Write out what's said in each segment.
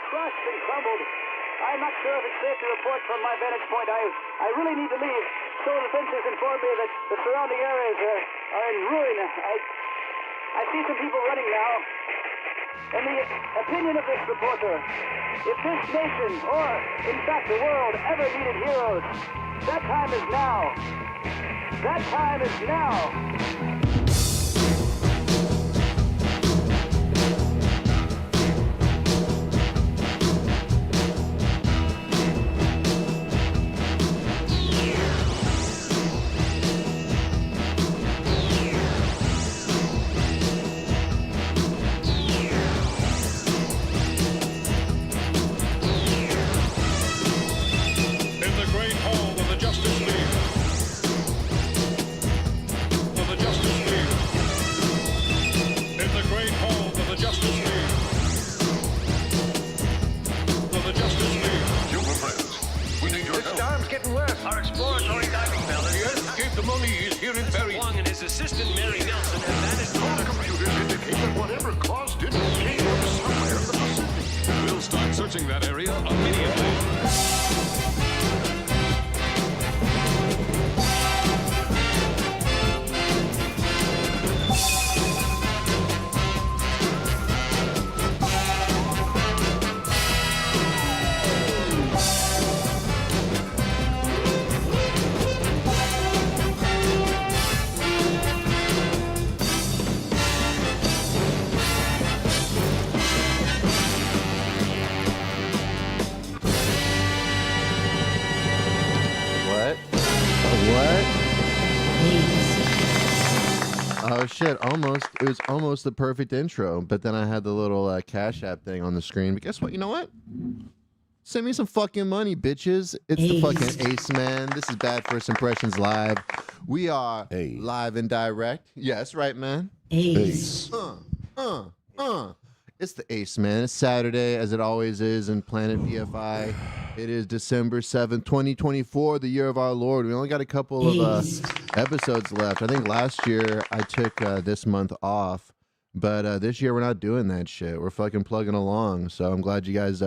crushed and crumbled. I'm not sure if it's safe to report from my vantage point. I really need to leave. Solar defenses inform me that the surrounding areas are in ruin. I see some people running now. In the opinion of this reporter, if this nation, or in fact the world, ever needed heroes, that time is now. That time is now. Our exploratory diving bell Yes, Cape Demoni is here in Paris. Wong and his assistant Mary Nelson have managed All computers indicate that whatever caused it came from somewhere in the Pacific. We'll start searching that area immediately. Oh shit, almost. It was almost the perfect intro, but then I had the little Cash App thing on the screen. But guess what? You know what? Send me some fucking money, bitches. It's the fucking Ace Man. This is Bad First Impressions Live. We are live and direct. Yes, right, man? Ace. It's the Ace Man. It's Saturday, as it always is, in Planet BFI. It is December 7th, 2024, the year of our Lord. We only got a couple of episodes left. I think last year I took this month off, but this year we're not doing that shit. We're fucking plugging along. So I'm glad you guys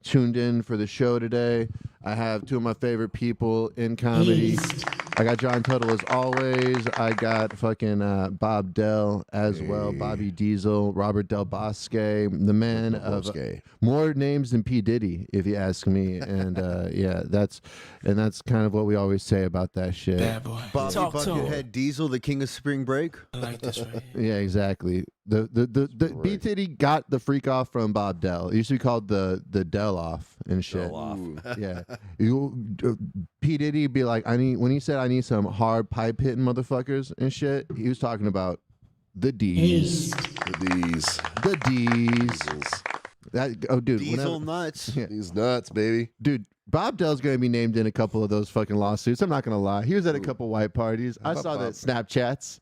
tuned in for the show today. I have two of my favorite people in comedy. I got John Tuttle as always. I got fucking Bob Dell as well. Bobby Diesel, Robert Del Bosque, the man of more names than P. Diddy, if you ask me. And yeah, that's kind of what we always say about that shit. Bad boy. Bobby Buckethead Diesel, the king of spring break. I like this right here. Yeah, exactly. The B Diddy got the freak off from Bob Dell. It used to be called the Dell off and shit. Yeah. P Diddy be like, when he said I need some hard pipe hitting motherfuckers and shit, he was talking about the D's. The D's. Dude. Diesel nuts. Yeah. These nuts, baby. Dude, Bob Dell's going to be named in a couple of those fucking lawsuits. I'm not going to lie. He was at a couple white parties. I saw that Snapchats.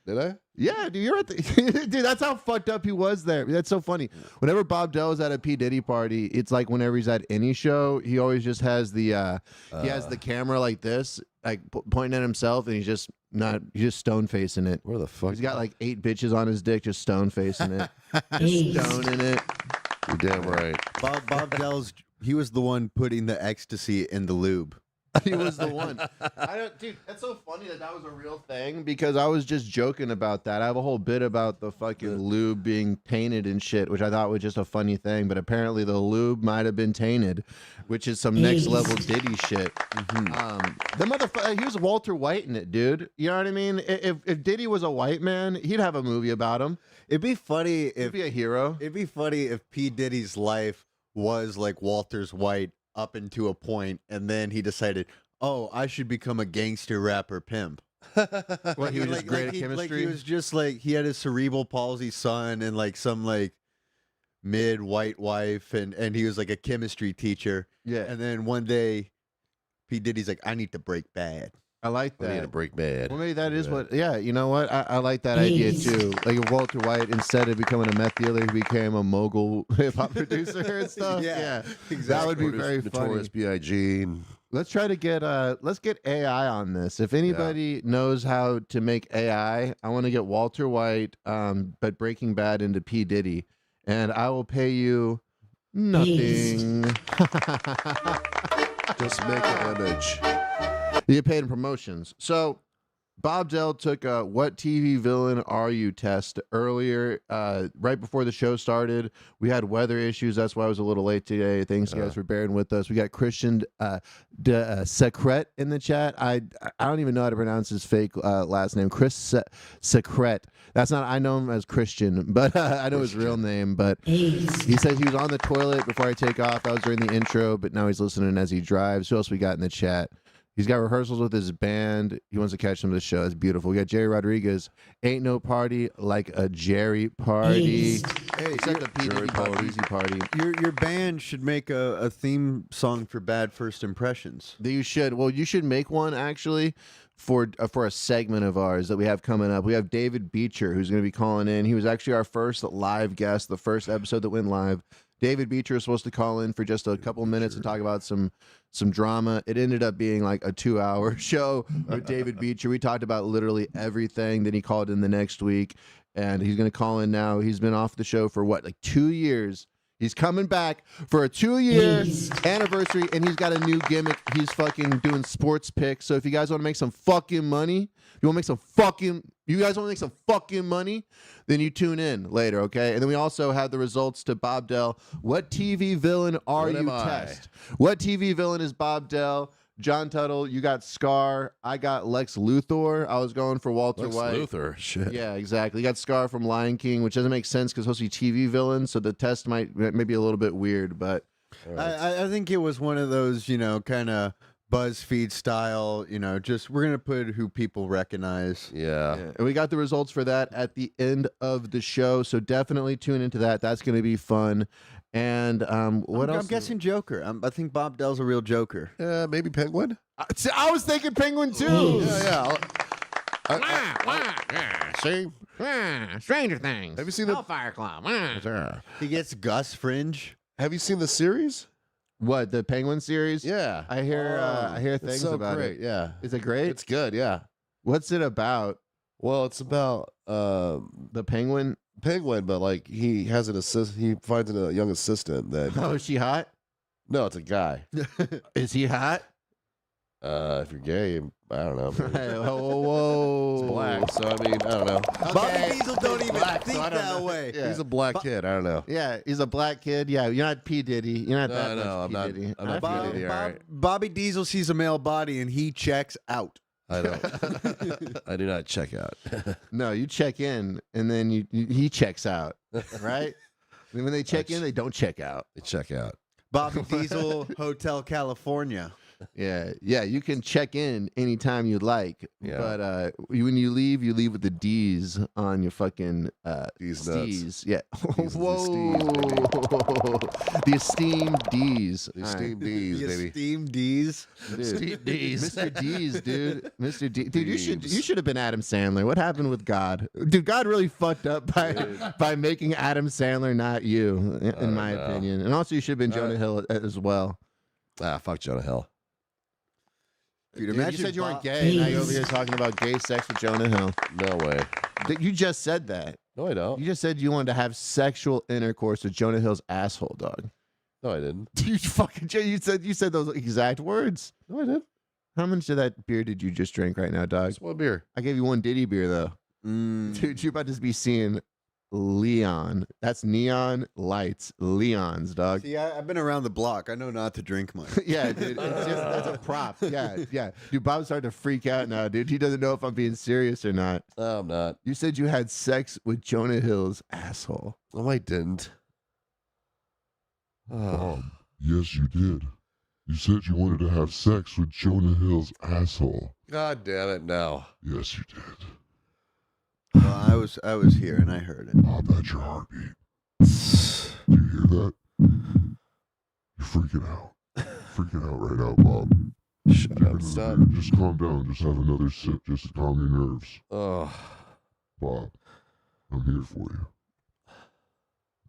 Did I? Yeah, dude, you're at the dude. That's how fucked up he was there. That's so funny. Whenever Bob Dell is at a P Diddy party, it's like whenever he's at any show, he always just has the he has the camera like this, like pointing at himself, and he's just stone facing it. Where the fuck? He's got like 8 bitches on his dick, just stone facing it, just stoning it. You're damn right. Bob Dell's, he was the one putting the ecstasy in the lube. He was the one. Dude, that's so funny that was a real thing because I was just joking about that. I have a whole bit about the fucking lube being tainted and shit, which I thought was just a funny thing. But apparently the lube might have been tainted, which is some next level Diddy shit. The motherfucker, he was Walter White in it, dude. You know what I mean? If Diddy was a white man, he'd have a movie about him. It'd be funny if He'd be a hero. It'd be funny if P Diddy's life was like Walter's White up into a point, and then he decided, oh, I should become a gangster rapper pimp. Well, he was just great at chemistry. He was just like, he had a cerebral palsy son and like some like mid white wife, and he was like a chemistry teacher. Yeah. And then one day, P Diddy's like, I need to break bad. I like I need to that. break bad. Well, maybe that is what. Yeah, you know what? I like that idea too. Like if Walter White, instead of becoming a meth dealer, he became a mogul hip hop producer and stuff. Yeah, exactly. That would be very Notorious funny. B.I.G. Let's try to get let's get AI on this. If anybody knows how to make AI, I want to get Walter White, but Breaking Bad into P Diddy, and I will pay you Nothing. Just make an image. You get paid in promotions. So Bob Dell took a "What TV villain are you?" test earlier, right before the show started. We had weather issues. That's why I was a little late today. Thanks, guys, for bearing with us. We got Christian Secret in the chat. I don't even know how to pronounce his fake last name. Chris Secret. That's not. I know him as Christian, but I know his real name. But he said he was on the toilet before I take off. That was during the intro, but now he's listening as he drives. Who else we got in the chat? He's got rehearsals with his band. He wants to catch them to the show. It's beautiful. We got Jerry Rodriguez. Ain't no party like a Jerry party. Hey, Except the PDD Easy Party. your band should make a theme song for bad first impressions. That you should. Well, you should make one actually for a segment of ours that we have coming up. We have David Beecher who's going to be calling in. He was actually our first live guest, the first episode that went live. David Beecher was supposed to call in for just a couple minutes and talk about some drama. It ended up being like a 2-hour show with David Beecher. We talked about literally everything. Then he called in the next week, and he's going to call in now. He's been off the show for what, like 2 years. He's coming back for a 2-year anniversary, and he's got a new gimmick. He's fucking doing sports picks. So if you guys want to make some fucking money, you guys want to make some fucking money, then you tune in later, okay? And then we also have the results to Bob Dell. What TV villain are you test? What TV villain is Bob Dell? John Tuttle, you got Scar. I got Lex Luthor. I was going for Walter White. Luthor, shit. Yeah, exactly. You got Scar from Lion King, which doesn't make sense because supposed to be TV villain, so the test might be a little bit weird, but I think it was one of those, kind of BuzzFeed style, just we're going to put who people recognize. Yeah. And we got the results for that at the end of the show, so definitely tune into that. That's going to be fun. And what else? I'm guessing Joker. I think Bob Dell's a real Joker. Maybe Penguin? I was thinking Penguin too. Yeah. See? Stranger Things. Have you seen the Hellfire Club? He gets Gus Fringe. Have you seen the series? What, the Penguin series? Yeah. I hear things It's so about great. it. Yeah. Is it great? It's good. Yeah. What's it about? Well, it's about The Penguin? Penguin, but like he has an assist. He finds a young assistant that. Oh, is she hot? No, it's a guy. Is he hot? If you're gay, I don't know. Maybe. Whoa. It's black, so I mean, I don't know. Okay. Bobby Diesel don't even Black, so think I don't that know. way. Yeah. He's a black kid. I don't know. Yeah, he's a black kid. Yeah, you're not P. Diddy. You're not that No, much I'm P. not. Diddy. I'm not I feel P. Diddy. it. All right. Bobby Diesel sees a male body and he checks out. I don't. I do not check out. No, you check in, and then he checks out, right? And when they check in, they don't check out. They check out. Bobby Diesel, Hotel California. Yeah, you can check in anytime you like, Yeah. but when you leave with the D's on your fucking D's nuts. D's. Yeah. D's and Whoa. the The esteemed D's. The All right. steamed D's, The baby. esteemed D's. Dude, Mr. D's, dude. Mr. D. Dude, you Dees. should have been Adam Sandler. What happened with God? Dude, God really fucked up by making Adam Sandler not you, in my know. opinion. And also, you should have been Jonah Hill as well. Fuck Jonah Hill. Dude, Dude, imagine you said you weren't Bob- gay. Now you're over here talking about gay sex with Jonah Hill. No way. You just said that. No, I don't. You just said you wanted to have sexual intercourse with Jonah Hill's asshole, dog. No, I didn't. You fucking you said those exact words. No, I didn't. How much of that beer did you just drink right now, dog? Just one beer. I gave you one Diddy beer though. Mm. Dude, you're about to be seeing Leon. That's neon lights. Leon's, dog. See, I've been around the block. I know not to drink much. Yeah, dude. That's a prop. Yeah. Dude, Bob's starting to freak out now, dude. He doesn't know if I'm being serious or not. No, I'm not. You said you had sex with Jonah Hill's asshole. No, I didn't. Oh. Yes, you did. You said you wanted to have sex with Jonah Hill's asshole. God damn it, no. Yes, you did. Well, I was here and I heard it. Bob, that's your heartbeat. Do you hear that? You're freaking out. Freaking out right now, Bob. Shut up, stop. Just calm down. Just have another sip just to calm your nerves. Oh. Bob, I'm here for you.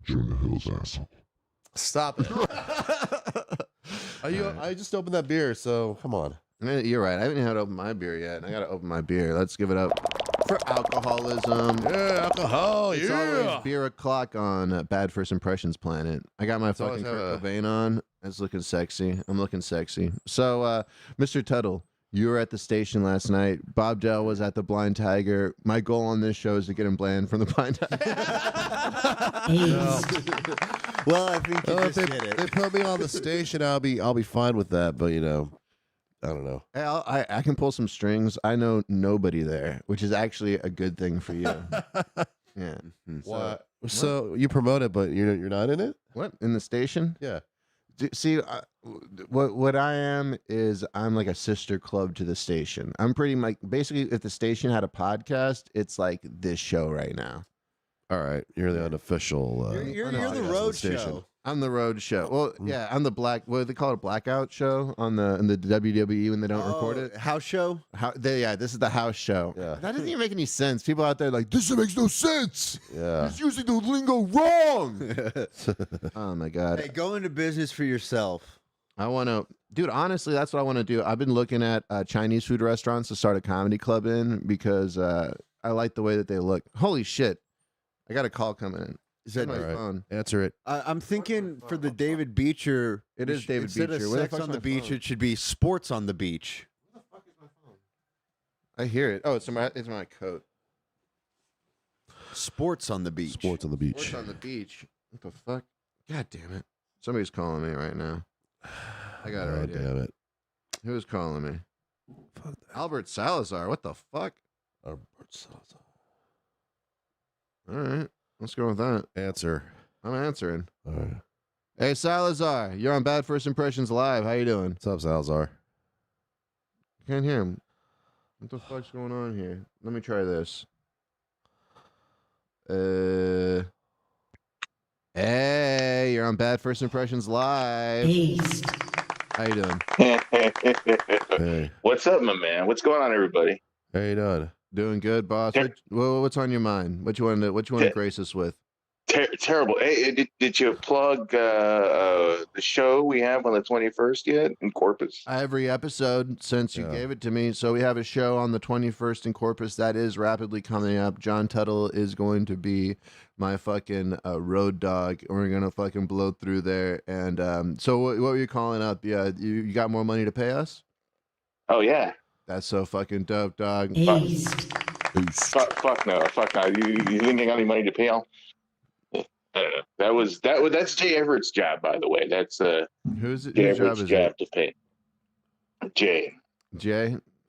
Jonah Hill's asshole. Stop it. I just opened that beer, so come on. You're right. I haven't had to open my beer yet, and I got to open my beer. Let's give it up for alcoholism. Yeah, alcohol. It's always beer o'clock on Bad First Impressions Planet. I got my fucking Kurt Cobain on. It's looking sexy. I'm looking sexy. So, Mr. Tuttle, you were at the station last night. Bob Dell was at the Blind Tiger. My goal on this show is to get him banned from the Blind Tiger. Well, I think you If just hit it. they put me on the station, I'll be fine with that. But you know, I don't know. Hey, I can pull some strings. I know nobody there, which is actually a good thing for you. Yeah. What? So you promote it, but you're not in it? What? In the station? Yeah. See, what I am is I'm like a sister club to the station. I'm pretty much basically if the station had a podcast, it's like this show right now. All right, you're the unofficial. You're podcast the of road station. show. I'm the road show. Well, yeah, I'm the what do they call it, a blackout show in the WWE when they don't record it. House show? This is the house show. Yeah. That doesn't even make any sense. People out there are like, this makes no sense. Yeah. He's using the lingo wrong. Oh my god. Hey, go into business for yourself. I want to, dude, honestly, that's what I want to do. I've been looking at Chinese food restaurants to start a comedy club in because I like the way that they look. Holy shit. I got a call coming in. Is that my All right. phone? Answer it. I'm thinking for the David Beecher. It is David instead Beecher. Of Where the sex fuck's on the my beach, phone? it should be sports on the beach. I hear it. Oh, it's in my coat. Sports on the beach. Sports on the beach. Sports on the beach. What the fuck? God damn it. Somebody's calling me right now. I got it Oh, right here. damn it. Who's calling me? Fuck that. Albert Salazar. What the fuck? Albert Salazar. All right. Let's go with that. Answer. I'm answering. All right. Hey, Salazar. You're on Bad First Impressions Live. How you doing? What's up, Salazar? Can't hear him. What the fuck's going on here? Let me try this. Hey, you're on Bad First Impressions Live. How you doing? Hey. What's up, my man? What's going on, everybody? How you doing? Doing good, boss. What's on your mind? What you want to grace us with? Terrible. Hey, did you plug the show we have on the 21st yet in Corpus? Every episode since you gave it to me. So we have a show on the 21st in Corpus that is rapidly coming up. John Tuttle is going to be my fucking road dog. We're gonna fucking blow through there. And so what were you calling up? Yeah, you got more money to pay us? Oh yeah. That's so fucking dope, dog. Fuck no. You think I got any money to pay? That's Jay Everett's job, by the way. That's Whose job Everett's is job it? to pay. Jay.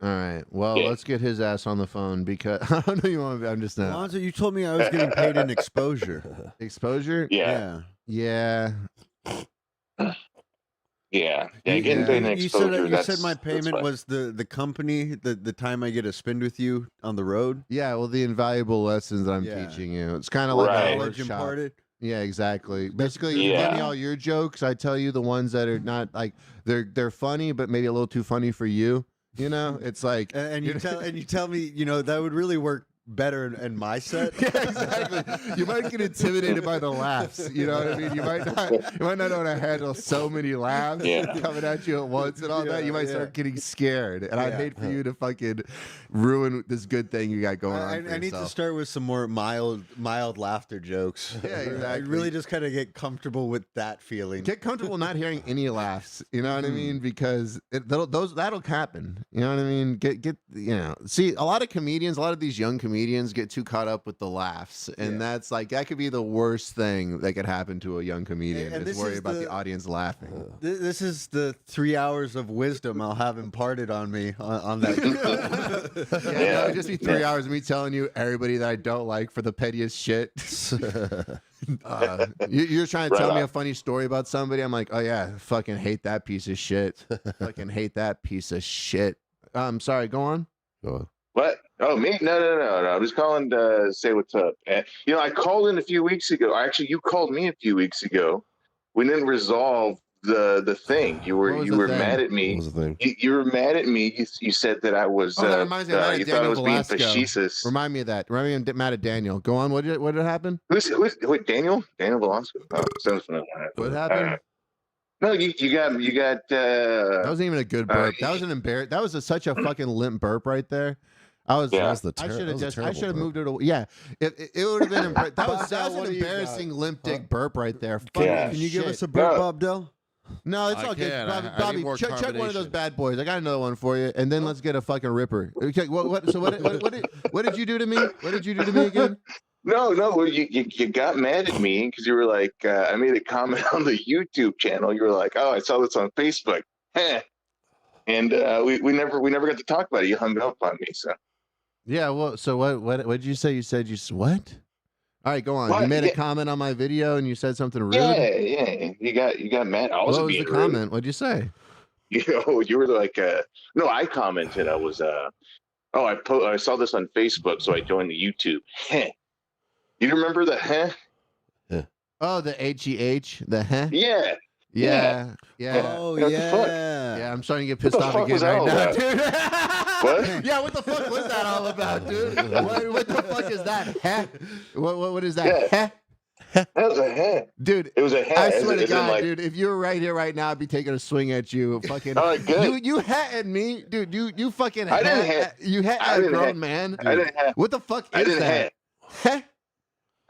All right. Well, Yeah. let's get his ass on the phone because I don't know you want to. I'm just not. Alonzo, you told me I was getting paid in exposure. Exposure? Yeah. Yeah. Getting paid in exposure. You said my that's payment fine. was the company, the time I get to spend with you on the road. Yeah. Well, the invaluable lessons I'm Yeah. teaching you. It's kind of like Right. a Knowledge workshop. imparted. Yeah, exactly. Basically, you Yeah. give me all your jokes. I tell you the ones that are not like they're funny, but maybe a little too funny for you. You know, it's like And you tell me, that would really work better in my set. yeah, exactly. You might get intimidated by the laughs. You know what I mean? You might not know how to handle so many laughs coming at you at once and all that. You might start getting scared. And I'd hate for you to fucking ruin this good thing you got going on. I need to start with some more mild laughter jokes. Yeah, exactly. I really just kind of get comfortable with that feeling. Get comfortable not hearing any laughs. You know what I mean? Because that'll happen. You know what I mean? Get see a lot of comedians, a lot of these young comedians get too caught up with the laughs, and that's like that could be the worst thing that could happen to a young comedian. And is this worry is about the the- audience laughing. This is the 3 hours of wisdom I'll have imparted on me on that. Yeah, it would just be 3 hours of me telling you everybody that I don't like for the pettiest shit. You're trying to tell me a funny story about somebody. I'm like, oh yeah, fucking hate that piece of shit. Fucking hate that piece of shit. Sorry, go on. Go on. What? Oh, me? No. I was calling to say what's up. And, I called in a few weeks ago. Actually, you called me a few weeks ago. We didn't resolve the thing. You were thing? mad at me. What was the thing? You were mad at me. You said that I was. That reminds me of that you of thought I Daniel was being Velasco. facetious. Remind me of that. Remind me of mad at Daniel. Go on. What did happen? Who's Daniel? Daniel Velasco. Oh, sounds familiar. What happened? No, you got. That wasn't even a good burp. That was an That was such a fucking limp burp right there. I was. Yeah. That's the I ter- should that have was a just. I terrible should have burp. moved it away. Yeah, it would have been. That was Bob, an what do you got? embarrassing limp dick burp right there. Yeah. Can you give Shit. us a burp, No. Bob Dell? No, it's I all good. can. Bobby, I need Bobby more check one of those carbonation. bad boys. I got another one for you, and then let's get a fucking ripper. Okay, what did you do to me? What did you do to me again? No, well, you got mad at me because you were like, I made a comment on the YouTube channel. You were like, oh, I saw this on Facebook. Heh. And we never got to talk about it. You hung up on me. So Yeah, well, so what did you say? You said what? All right, go on. What? You made a Yeah. comment on my video and you said something rude. yeah, you got mad. I What wasn't was the being rude. comment? What'd you say? You were like, no, I commented. I was, oh, I saw this on Facebook, so I joined the YouTube. Heh. You remember the heh? Oh, the HEH, the heh? Yeah. Yeah. Yeah. Oh, What the fuck? Yeah, I'm starting to get What pissed the off fuck again was that right all now, about? dude. What? Yeah, what the fuck was that all about, dude? What the fuck is that? Heh? What is that? Yeah. Heh? That was a heh. Dude, It was a heh. I as swear in- to as in, God, like, dude, if you were right here right now, I'd be taking a swing at you. Fucking, All right, good. you hatted me, dude. You fucking I didn't hat- hat. you hat I a didn't grown hat. man. I didn't heh. What the fuck I is didn't that? Heh?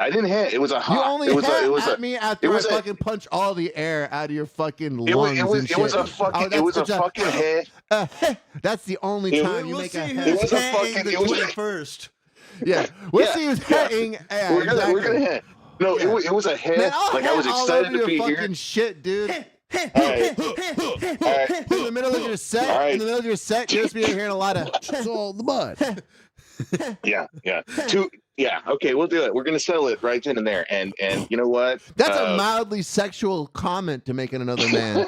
I didn't heh. It was a hot. You only it was hat a, it was at a, me after I was a- fucking punch all the air out of your fucking lungs it was, it was, and it was shit. a fucking, Oh, it was a fucking heh. That's the only It- time you We'll make see a who's heh. It was a hatting fucking- the it was a- 21st. Yeah, we'll Yeah, see who's yeah. hetting. Yeah, We're gonna exactly. heh. No, Yeah. it was a heh. Man, I'll like I was hat all excited over to be your here. fucking shit, dude. All right. All right. In the middle of your set, All right. in the middle of your set, you'll just be hearing a lot of. It's all in the mud. Yeah. Yeah. Okay, we'll do it. We're gonna settle it right then and there. And you know what? That's a mildly sexual comment to make in another man.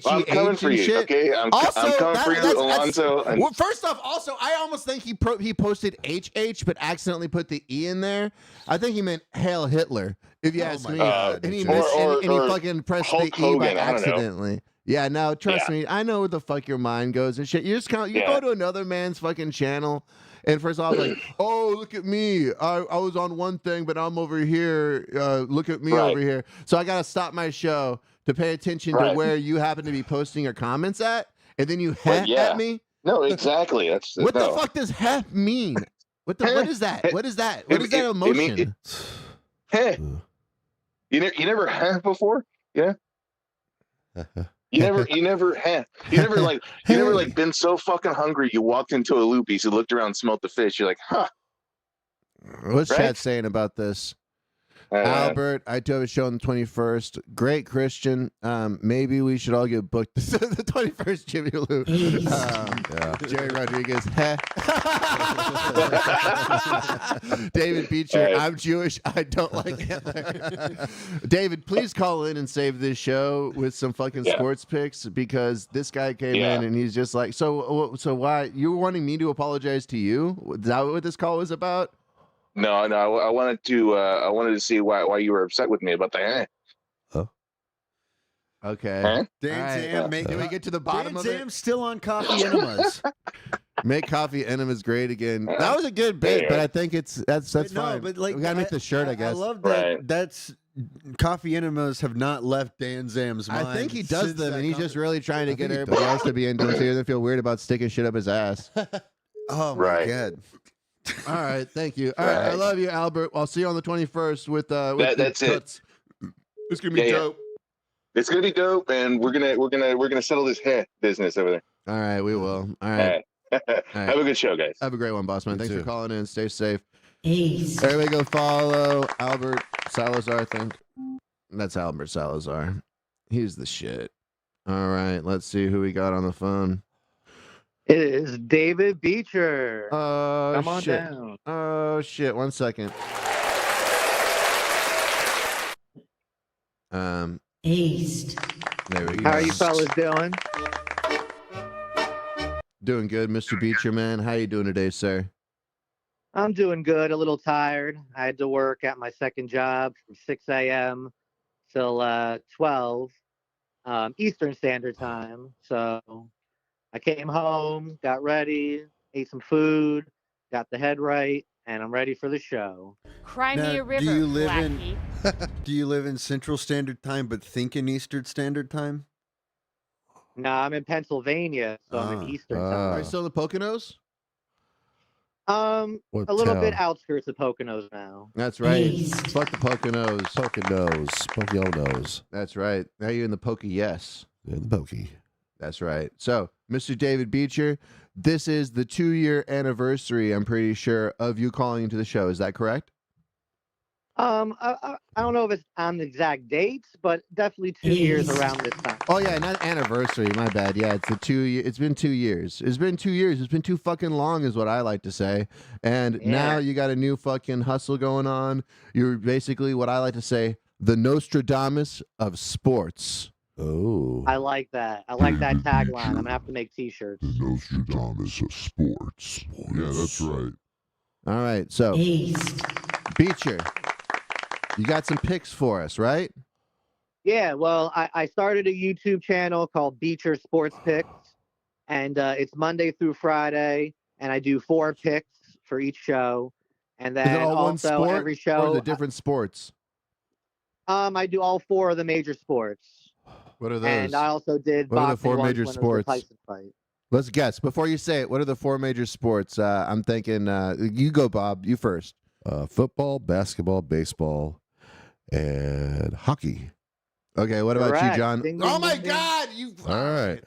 I'm coming for and you. shit. Okay, I'm coming for you, Alonzo. And Well, first off, also, I almost think he posted HH, but accidentally put the E in there. I think he meant Hail Hitler, if you ask my me. God. And he Or- missed, and he or fucking pressed Hulk the E by Hogan, I don't know. accidentally. Yeah, no, trust Yeah. me, I know where the fuck your mind goes and shit. You just you Yeah. go to another man's fucking channel. And first off, like, oh, look at me. I was on one thing, but I'm over here. Look at me Right. over here. So I got to stop my show to pay attention to Right. where you happen to be posting your comments at. And then you Well, hat yeah. at me. no, exactly. That's What no. the fuck does hep mean? What is that? What is that? What is that It emotion? mean- Heh. You never heh before? Yeah. You never had. You never like been so fucking hungry. You walked into a Loopy's, you looked around, smelled the fish. You're like, huh. What's Right? Chad saying about this? Albert, I do have a show on the 21st. Great Christian. Maybe we should all get booked the 21st, Jimmy Lou. Jerry Rodriguez. David Beecher. Right. I'm Jewish. I don't like Hitler. David, please call in and save this show with some fucking Yeah. sports picks because this guy came Yeah. in and he's just like, so why you were wanting me to apologize to you? Is that what this call was about? No. I wanted to see why you were upset with me about the heh. Okay. Huh? Dan All right. Zam, make Can we get to the bottom Dan of it? Zam's still on coffee enemas. Make coffee enemas great again. That was a good bit, Yeah. but I think that's But fine. but like we gotta make the shirt, I guess. I love that. Right. That's coffee enemas have not left Dan Zam's mind. I think he does since them, that and he's comment. just really trying to get think he everybody else to be into it, so he doesn't feel weird about sticking shit up his ass. Oh my Right. god. All right, thank you. All right, I Right. love you, Albert. I'll see you on the 21st with the That's it. Tuts. It's gonna be Yeah, yeah. dope. It's gonna be dope, and we're gonna settle this heh business over there. All right, we will. All All right, right. Have a good show, guys. have a great one, boss man. You Thanks too. for calling in. Stay safe. Ace. Everybody go follow Albert Salazar, I think. That's Albert Salazar. He's the shit. All right, let's see who we got on the phone. It is David Beecher. Oh, Come on shit. down. Oh, shit. 1 second. Aced. There we go. How are you fellas doing? Doing good, Mr. Beecher, man. How you doing today, sir? I'm doing good. A little tired. I had to work at my second job from 6 a.m. till 12 Eastern Standard Time. So I came home, got ready, ate some food, got the head right, and I'm ready for the show. Cry Now, me a river, do you live Blackie. Do you live in Central Standard Time but think in Eastern Standard Time? No, I'm in Pennsylvania, so I'm in Eastern Are Time. you still in the Poconos? What A little bit town? outskirts of Poconos now. That's right. East. Fuck the Poconos. Poconos. Poconos. That's right. Now you're in the Pokey, yes. And the Pokey. That's right. So, Mr. David Beecher, this is the 2-year anniversary, I'm pretty sure, of you calling into the show. Is that correct? I don't know if it's on the exact dates, but definitely 2 years around this time. Oh yeah, not anniversary. My bad. Yeah, it's the 2 year. It's been 2 years. It's been 2 years. It's been too fucking long, is what I like to say. And now you got a new fucking hustle going on. You're basically what I like to say, the Nostradamus of sports. Oh. I like that. I like that tagline. I'm gonna have to make T-shirts. The Nostradamus of sports. Yeah, that's right. All right, so East. Beecher, you got some picks for us, right? Yeah, well, I started a YouTube channel called Beecher Sports Picks, and it's Monday through Friday, and I do 4 picks for each show, and Is then it all one also sport, every or show. is it different sports? I do all 4 of the major sports, What are those? and I also did What are the boxing 4 once major when it was the sports? Tyson fight. Let's guess. Before you say it, what are the 4 major sports? I'm thinking, you go, Bob. You first. Football, basketball, baseball, and hockey. Okay, what about you, Correct. John? Ding, Oh ding, my ding, ding. God! You. All right.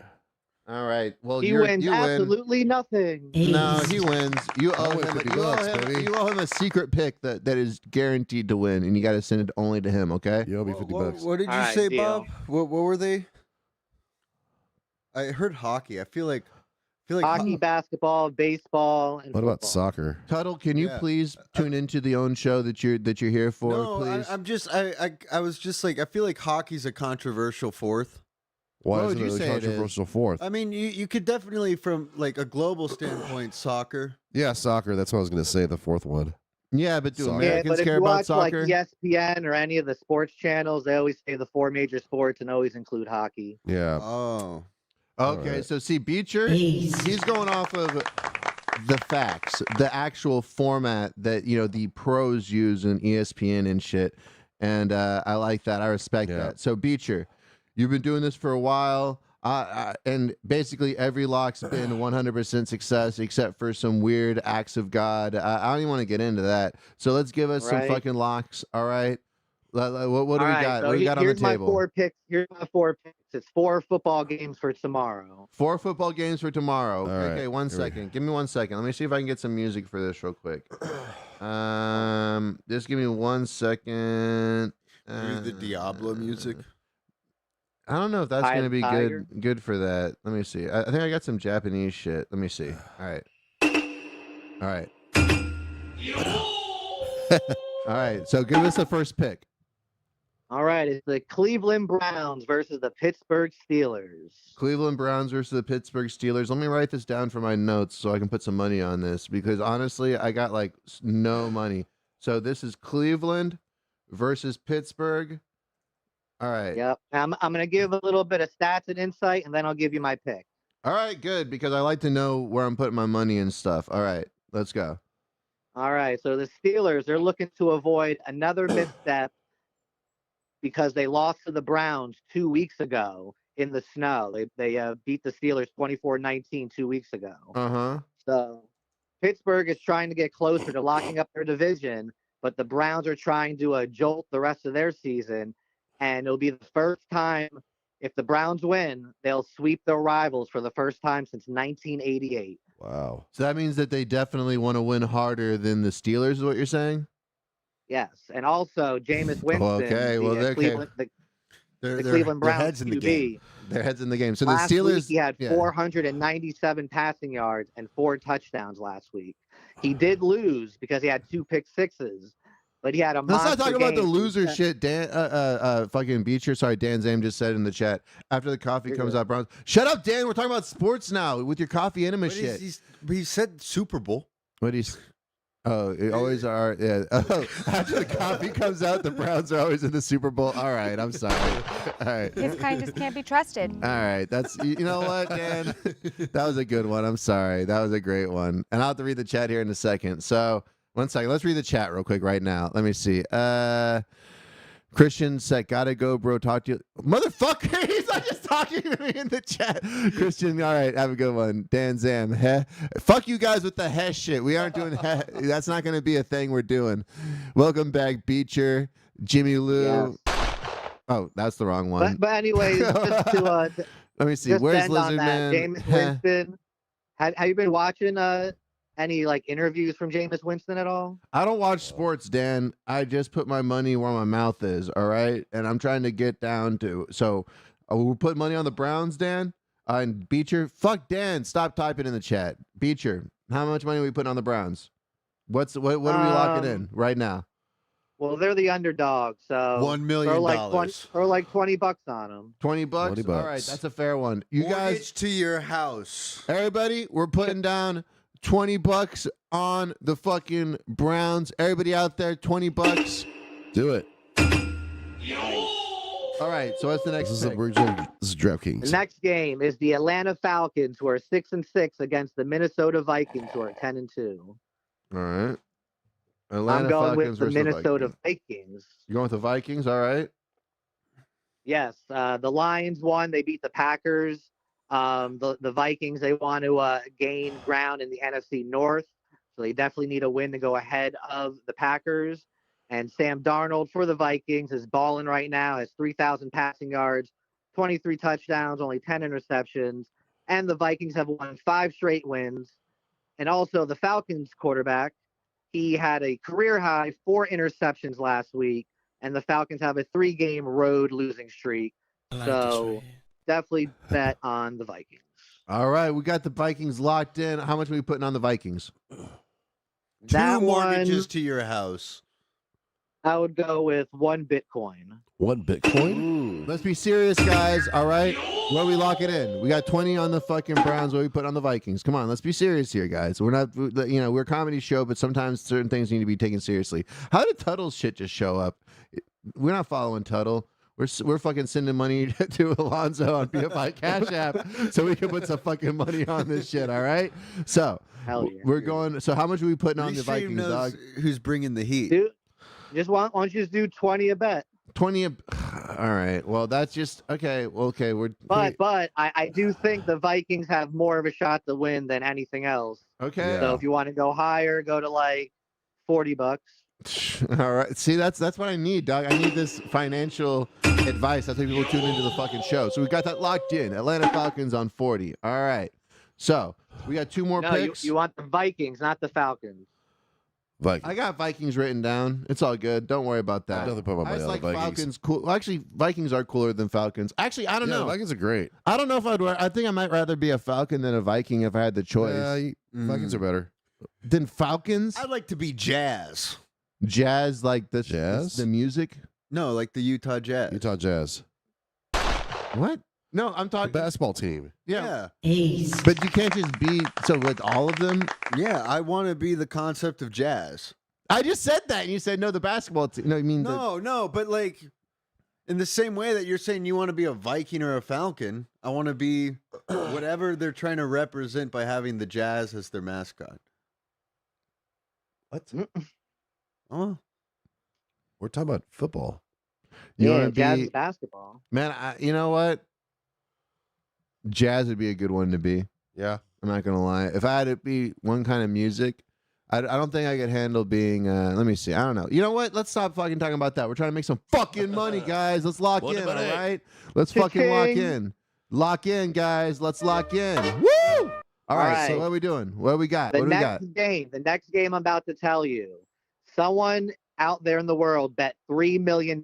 All right. Well, He you wins win. absolutely nothing. No, he wins. You owe win him. 50 You owe bucks, him. baby. You owe him a secret pick that is guaranteed to win, and you got to send it only to him. Okay. You owe me 50 bucks. What did you All right, say, deal. Bob? What were they? I heard hockey. I feel like Hockey, basketball, baseball, and What about football. soccer? Tuttle, can you Yeah. please tune into the own show that you're here for, No, please? I'm just I was just like I feel like hockey's a controversial fourth. Why What is would it you a say it is? controversial fourth? I mean, you could definitely from like a global standpoint, soccer. Yeah, soccer. That's what I was going to say, the fourth one. Yeah, but do Soccer. Yeah, Americans but if care you about watch soccer? like ESPN or any of the sports channels, they always say the 4 major sports and always include hockey. Yeah. Oh. Okay, Alright. so see, Beecher, East. he's going off of the facts, the actual format that the pros use in ESPN and shit, and I like that. I respect Yeah. that. So Beecher, you've been doing this for a while, and basically every lock's been 100% success, except for some weird acts of God. I don't even want to get into that. So let's give us some Right. fucking locks. All right, what do All we right, got? so What do we got on the here's my table? 4 picks. Here's my 4 picks. It's 4 football games for tomorrow. 4 football games for tomorrow. All right, Okay, one here we- second. Give me 1 second. Let me see if I can get some music for this real quick. Just give me 1 second. Here's the Diablo music. I don't know if that's Eye gonna of the be Tiger? good for that. Let me see. I think I got some Japanese shit. Let me see. All right. All right. All right. So give us the first pick. All right, it's the Cleveland Browns versus the Pittsburgh Steelers. Cleveland Browns versus the Pittsburgh Steelers. Let me write this down for my notes so I can put some money on this, because honestly, I got like no money. So this is Cleveland versus Pittsburgh. All right. Yep. I'm going to give a little bit of stats and insight, and then I'll give you my pick. All right, good, because I like to know where I'm putting my money and stuff. All right, let's go. All right, so the Steelers, they're looking to avoid another misstep because they lost to the Browns 2 weeks ago in the snow. They beat the Steelers 24-19 2 weeks ago. Uh-huh. So Pittsburgh is trying to get closer to locking up their division, but the Browns are trying to jolt the rest of their season, and it'll be the first time, if the Browns win, they'll sweep their rivals for the first time since 1988. Wow. So that means that they definitely want to win harder than the Steelers, is what you're saying? Yes, and also Jameis Winston, okay, well, the, okay. Cleveland, the They're, Cleveland their Browns heads in the QB. game. Their heads in the game. So the Last Steelers, week he had yeah. 497 passing yards and 4 touchdowns last week. He did lose because he had 2 pick sixes, but he had a Let's not monster talk about the game. loser shit. Dan, fucking Beecher. Sorry, Dan Zame just said in the chat. After the coffee You're comes good. out, Browns. Shut up, Dan. We're talking about sports now with your coffee enema But shit. he said Super Bowl. What he's. Oh, it always are. Yeah. Oh, after the coffee comes out, the Browns are always in the Super Bowl. All right, I'm sorry. All right. His kind just can't be trusted. All right, that's you know what, Dan, that was a good one. I'm sorry, that was a great one, and I'll have to read the chat here in a second. So 1 second, let's read the chat real quick right now. Let me see. Christian said, gotta go, bro. Talk to you. Motherfucker, he's not just talking to me in the chat. Christian, all right, have a good one. Dan Zam, heh. Fuck you guys with the heh shit. We aren't doing heh. That's not going to be a thing we're doing. Welcome back, Beecher, Jimmy Lou. Yes. Oh, that's the wrong one. But anyways, just to let me see. just Where's end on Lizard that, Man? Jameis Winston. Have you been watching any like interviews from Jameis Winston at all? I don't watch sports, Dan. I just put my money where my mouth is, all right? And I'm trying to get down to. So we'll put money on the Browns, Dan? And Beecher? Fuck Dan. Stop typing in the chat. Beecher, how much money are we putting on the Browns? What are we locking in right now? Well, they're the underdog, so $1 million. Throw like $20 on them. $20? $20. All right, that's a fair one. You Mortgage guys, to your house. everybody, we're putting down $20 on the fucking Browns. Everybody out there, $20. Do it. All right, so what's the next This is pick? this is DraftKings. The next game is the Atlanta Falcons, who are 6-6, against the Minnesota Vikings, who are 10-2. All right. Atlanta I'm going Falcons with the versus Minnesota Vikings. Vikings. You going with the Vikings? All right. Yes, the Lions won. They beat the Packers. The Vikings, they want to gain ground in the NFC North, so they definitely need a win to go ahead of the Packers. And Sam Darnold for the Vikings is balling right now, has 3,000 passing yards, 23 touchdowns, only 10 interceptions. And the Vikings have won 5 straight wins. And also the Falcons quarterback, he had a career-high 4 interceptions last week, and the Falcons have a 3-game road losing streak. So definitely bet on the Vikings. All right, we got the Vikings locked in. How much are we putting on the Vikings? That 2 mortgages one, to your house. I would go with 1 Bitcoin. 1 Bitcoin. Let's be serious, guys. All right, what are we locking in? We got 20 on the fucking Browns. What are we put on the Vikings? Come on, let's be serious here, guys. We're not, we're a comedy show, but sometimes certain things need to be taken seriously. How did Tuttle's shit just show up? We're not following Tuttle. We're fucking sending money to Alonzo on BFI Cash App so we can put some fucking money on this shit. All right. So Hell yeah. we're going. So how much are we putting on the Restream Vikings, knows dog? who's bringing the heat. Dude, why don't you just do 20 a bet? 20. All right. Well, that's just okay. Well, okay. But I do think the Vikings have more of a shot to win than anything else. Okay. So if you want to go higher, go to like $40. All right. See, that's what I need, dog. I need this financial advice. That's why people tune into the fucking show. So we got that locked in. Atlanta Falcons on 40. All right. So we got 2 more No, picks. you want the Vikings, not the Falcons. Vikings. I got Vikings written down. It's all good. Don't worry about that. Nothing put my I money just on like the Vikings. Falcons cool. Well, actually, Vikings are cooler than Falcons. Actually, I don't Yeah, know. the Vikings are great. I don't know if I think I might rather be a Falcon than a Viking if I had the choice. Vikings are better. Than Falcons? I'd like to be Jazz. Jazz, like the Jazz? the music? No, like the Utah Jazz. Utah Jazz. What? No, I'm The talking. basketball team. Yeah. Ace. But you can't just be so with all of them. Yeah, I want to be the concept of jazz. I just said that, and you said no. The basketball team. No, I mean No, but like in the same way that you're saying you want to be a Viking or a Falcon, I want to be whatever they're trying to represent by having the Jazz as their mascot. What? Oh, We're talking about football. You Yeah, want to Jazz be is basketball. man. You know what? Jazz would be a good one to be. Yeah. I'm not gonna lie. If I had to be one kind of music, I don't think I could handle being. Let me see. I don't know. You know what? Let's stop fucking talking about that. We're trying to make some fucking money, guys. Let's lock What in. All about it? right. Let's fucking lock Cha-ching. in. Lock in, guys. Let's lock in. Woo! All right. So right. what are we doing? What do we got? The What do we got? the next game I'm about to tell you, someone out there in the world bet $3 million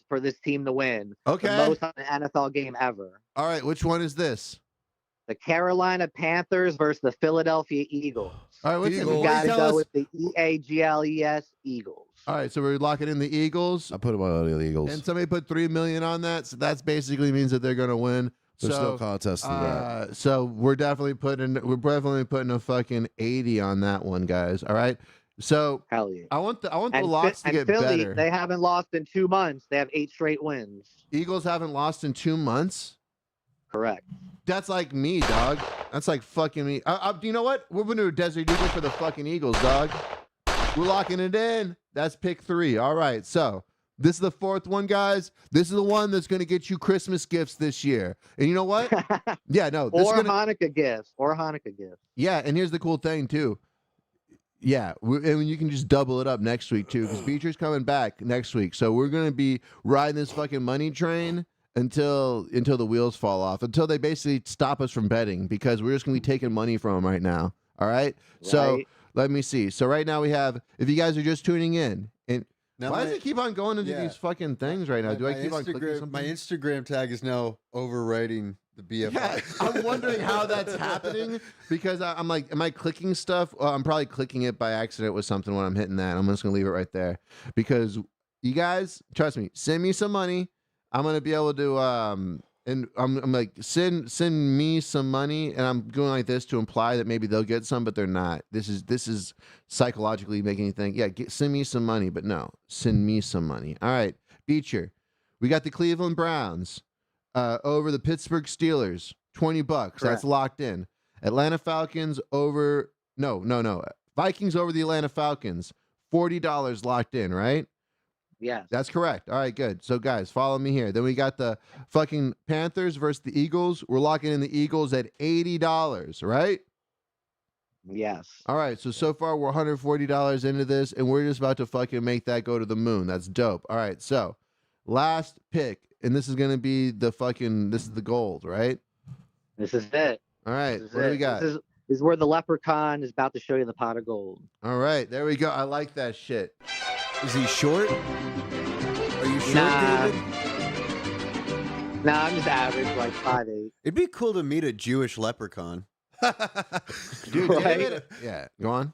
for this team to win. Okay. The most on an NFL game ever. All right. Which one is this? The Carolina Panthers versus the Philadelphia Eagles. All right. What's it? You Please got to tell go us. with the EAGLES Eagles. All right. So we're locking in the Eagles. I put my money on the Eagles. And somebody put $3 million on that. So that's basically means that they're going to win. There's so, no contest in that. So we're definitely putting a fucking 80 on that one, guys. All right. So Hell yeah. I want the And, locks to and get Philly, better. they haven't lost in 2 months. They have 8 straight wins. Eagles haven't lost in 2 months. Correct. That's like me, dog. That's like fucking me. You know what? We're going to do a Desert Eagle for the fucking Eagles, dog. We're locking it in. That's pick 3. All right. So This is the fourth one, guys. This is the one that's going to get you Christmas gifts this year. And you know what? Yeah, no. This or is gonna, Hanukkah gifts. Or Hanukkah gifts. yeah, and here's the cool thing, too. Yeah, and you can just double it up next week, too, because Beecher's coming back next week. So we're going to be riding this fucking money train until the wheels fall off, until they basically stop us from betting, because we're just going to be taking money from them right now. All right? So let me see. So right now we have, if you guys are just tuning in, and Now why does it keep on going into these fucking things right now? Do I keep on clicking something? My Instagram tag is now overwriting the BFI. Yeah, I'm wondering how that's happening, because I'm like, am I clicking stuff? I'm probably clicking it by accident with something when I'm hitting that. I'm just gonna leave it right there, because you guys, trust me, send me some money. I'm gonna be able to and I'm like, send me some money, and I'm going like this to imply that maybe they'll get some, but they're not. This is psychologically making you think, yeah, send me some money, but no, send me some money. All right, Beecher, we got the Cleveland Browns over the Pittsburgh Steelers, $20. Correct. That's locked in. Atlanta Falcons over Vikings over the Atlanta Falcons, $40 locked in, right? Yes. That's correct. All right, good. So, guys, follow me here. Then we got the fucking Panthers versus the Eagles. We're locking in the Eagles at $80, right? Yes. All right, so far we're $140 into this, and we're just about to fucking make that go to the moon. That's dope. All right, so last pick, and this is going to be this is the gold, right? This is it. All right, what do we got? This is where the leprechaun is about to show you the pot of gold. All right, there we go. I like that shit. Is he short? Are you short, Nah. David? Nah, I'm just average, like 5'8". It'd be cool to meet a Jewish leprechaun. Dude, Right? David, yeah, go on.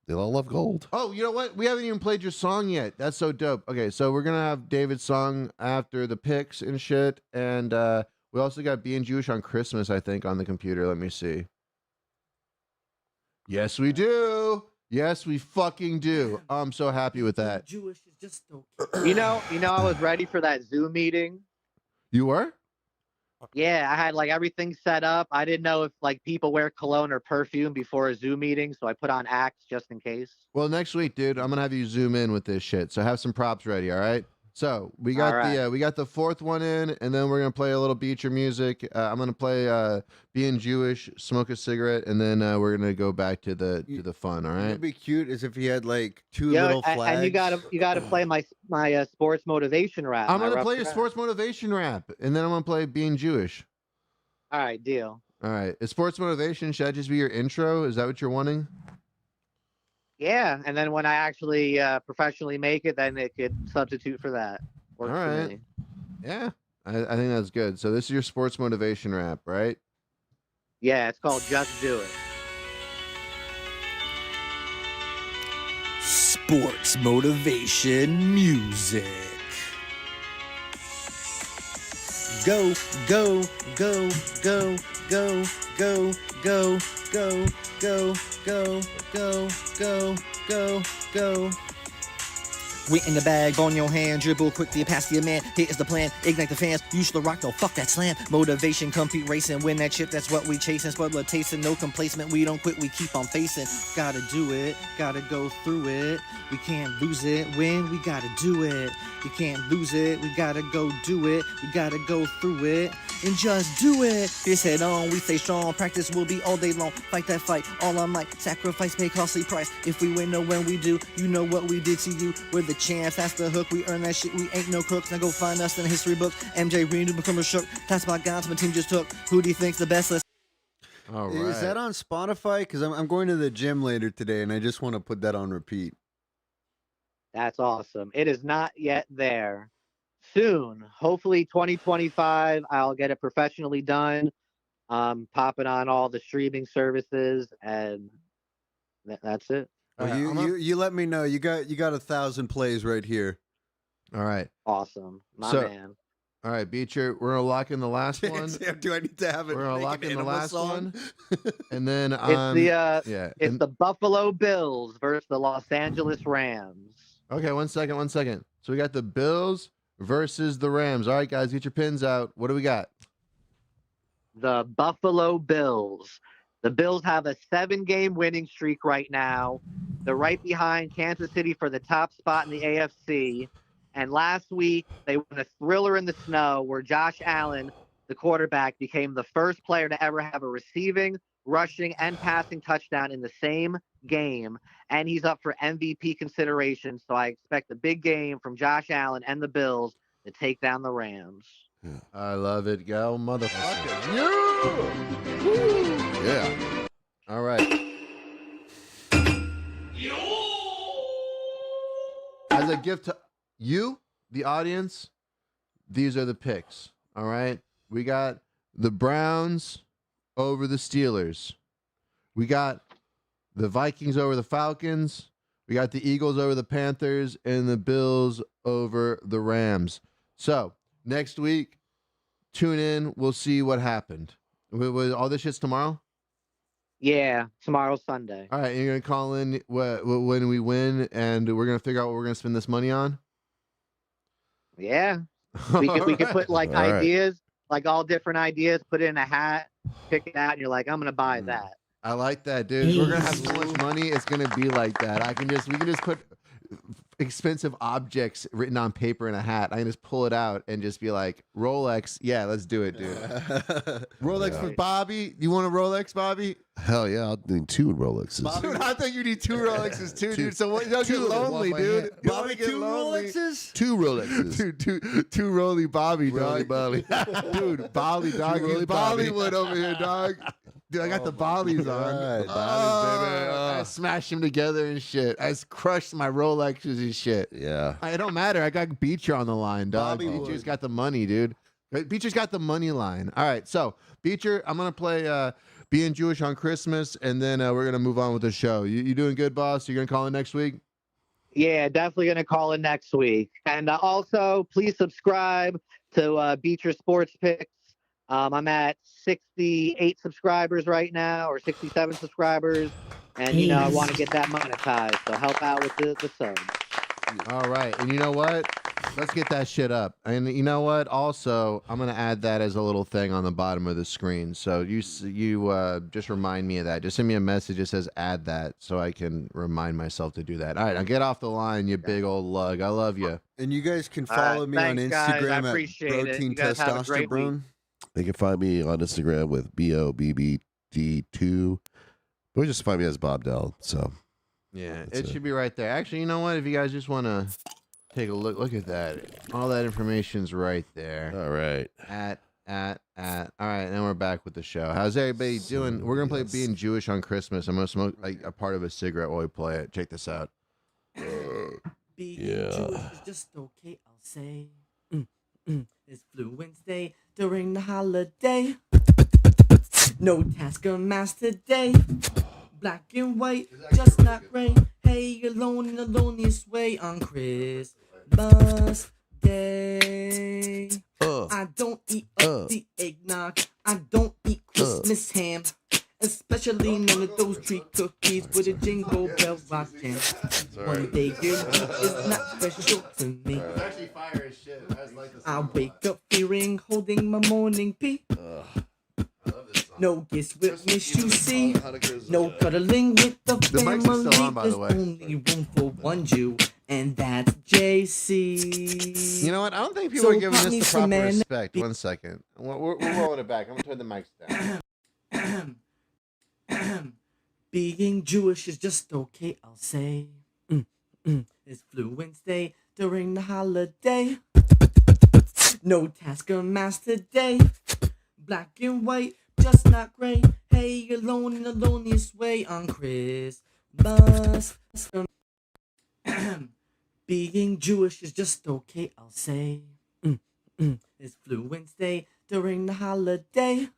They all love gold. Oh, you know what? We haven't even played your song yet. That's so dope. Okay, so we're gonna have David's song after the picks and shit, and we also got Being Jewish on Christmas, I think, on the computer. Let me see. Yes, we do. Yes, we fucking do. I'm so happy with that. Jewish is just You know, I was ready for that Zoom meeting. You were? Yeah, I had like everything set up. I didn't know if like people wear cologne or perfume before a Zoom meeting, so I put on Axe just in case. Well, next week, dude, I'm gonna have you zoom in with this shit. So have some props ready, all right? So we got we got the fourth one in, and then we're gonna play a little Beecher music. I'm gonna play Being Jewish, smoke a cigarette, and then we're gonna go back to the fun. All right. It'd be cute as if he had like two little flags. And you gotta play my sports motivation rap. I'm gonna play a sports motivation rap, and then I'm gonna play Being Jewish. All right, deal. All right. Is sports motivation, should that just be your intro? Is that what you're wanting? Yeah, and then when I actually professionally make it, then it could substitute for that. Works All for right. me. Yeah. I think that's good. So this is your sports motivation rap, right? Yeah, it's called Just Do It. sports motivation music. Go, go, go, go, go, go, go, go, go, go, go, go, go, go. Weight in the bag, ball in your hand, dribble quickly past your man. Here is the plan, ignite the fans. You should rock, no fuck that slam. Motivation, compete racing, win that chip, that's what we chasing. Spoil blood tasting, no complacement, we don't quit, we keep on facing. Gotta do it, gotta go through it. We can't lose it, win, we gotta do it. We can't lose it, we gotta go do it. We gotta go through it, and just do it. Fierce head on, we stay strong, practice will be all day long. Fight that fight, all our might, sacrifice, pay costly price. If we win, know when we do, you know what we did to you. We're the champs, that's the hook, we earn that shit, we ain't no crooks. Now go find us in the history books. MJ Green to become a shook, that's my guys, my team just took. Who do you think's the best? All right. Is that on Spotify? Because I'm going to the gym later today, and I just want to put that on repeat. That's awesome. It is not yet there. Soon, hopefully 2025, I'll get it professionally done. Popping on all the streaming services, and that's it. Well, you let me know. You got 1,000 plays right here. All right. Awesome, my So- man. All right, Beecher, we're gonna lock in the last one. Do I need to have it? We're gonna make lock an in the animal last song? one, and then It's and- the Buffalo Bills versus the Los Angeles Rams. Okay, one second. So we got the Bills versus the Rams. All right, guys, get your pins out. What do we got? The Buffalo Bills. The Bills have a 7-game winning streak right now. They're right behind Kansas City for the top spot in the AFC. And last week, they won a thriller in the snow where Josh Allen, the quarterback, became the first player to ever have a receiving, rushing, and passing touchdown in the same game. And he's up for MVP consideration. So I expect a big game from Josh Allen and the Bills to take down the Rams. I love it. Go, motherfucker. Yeah. All right. As a gift to you, the audience, these are the picks. All right. We got the Browns over the Steelers. We got the Vikings over the Falcons. We got the Eagles over the Panthers and the Bills over the Rams. So next week, tune in. We'll see what happened. All this shit's tomorrow? Yeah, tomorrow's Sunday. All right, you're going to call in when we win, and we're going to figure out what we're going to spend this money on? Yeah. We could put like All right. ideas, like all different ideas, put it in a hat, pick it out, and you're like, I'm going to buy that. I like that, dude. We're going to have so much money, it's going to be like that. We can just put expensive objects written on paper in a hat. I can just pull it out and just be like, Rolex. Yeah, let's do it, dude. Rolex for Bobby. You want a Rolex, Bobby? Hell yeah, I'll need 2 Rolexes. Dude, I think you need 2 Rolexes too, dude. So what? You'll get lonely, dude. Bobby, 2 Rolexes? 2 Rolexes. Two Rolly Bobby, Rolly dog. Bobby. Dude, Bobby, dog. Rolly He's Bobby. Bollywood over here, dog. Dude, I got the Bollies on. God, I smashed them together and shit. I crushed my Rolexes and shit. Yeah. It don't matter. I got Beecher on the line, dog. Bobby Beecher's would. got the money, dude. Beecher's got the money line. All right, so Beecher, I'm gonna play Being Jewish on Christmas, and then we're gonna move on with the show. You doing good, boss? You gonna call in next week? Yeah, definitely going to call in next week. And also, please subscribe to Beecher Sports Picks. I'm at 68 subscribers right now, or 67 subscribers. And, you know, I want to get that monetized. So help out with the subs. All right, and you know what? Let's get that shit up. And you know what? Also, I'm gonna add that as a little thing on the bottom of the screen. So you just remind me of that. Just send me a message that says add that, so I can remind myself to do that. All right, now get off the line, you big old lug. I love you. And you guys can follow me on thanks, guys. I Instagram at appreciate it. Protein You guys have a great week. Testosterone. They can find me on Instagram with BOBBD2. Or just find me as Bob Dell. So Yeah, That's it it. should be right there. Actually, you know what? If you guys just want to take a look at that. All that information's right there. all right. All right, now we're back with the show. How's everybody doing? We're gonna play Being Jewish on Christmas. I'm gonna smoke like a part of a cigarette while we play it. Check this out. Being Yeah. Jewish is just okay, I'll say. It's Fluence Day during the holiday. No Taskmaster Day. Black and white, just not gray. Hey, alone in the loneliest way on Christmas Day. I don't eat up the eggnog. I don't eat Christmas ham. Especially none of those tree cookies with a jingle bell rockin'. One day your week is not special to me. Actually, fire as shit. I wake up fearing holding my morning pee. No gifts with Miss You See. No cuddling with the The mics are family. still on, by the There's way. only room for one Jew, and that's JC. You know what? I don't think people So are giving pop us me the some proper man- respect. One second. We're rolling it back. I'm gonna turn the mics down. Being Jewish is just okay, I'll say. It's Fluence Day during the holiday. No Taskmaster Day. Black and white, just not gray. Hey, alone in the loneliest way on Christmas. Being Jewish is just okay, I'll say. It's Fluence Day during the holiday.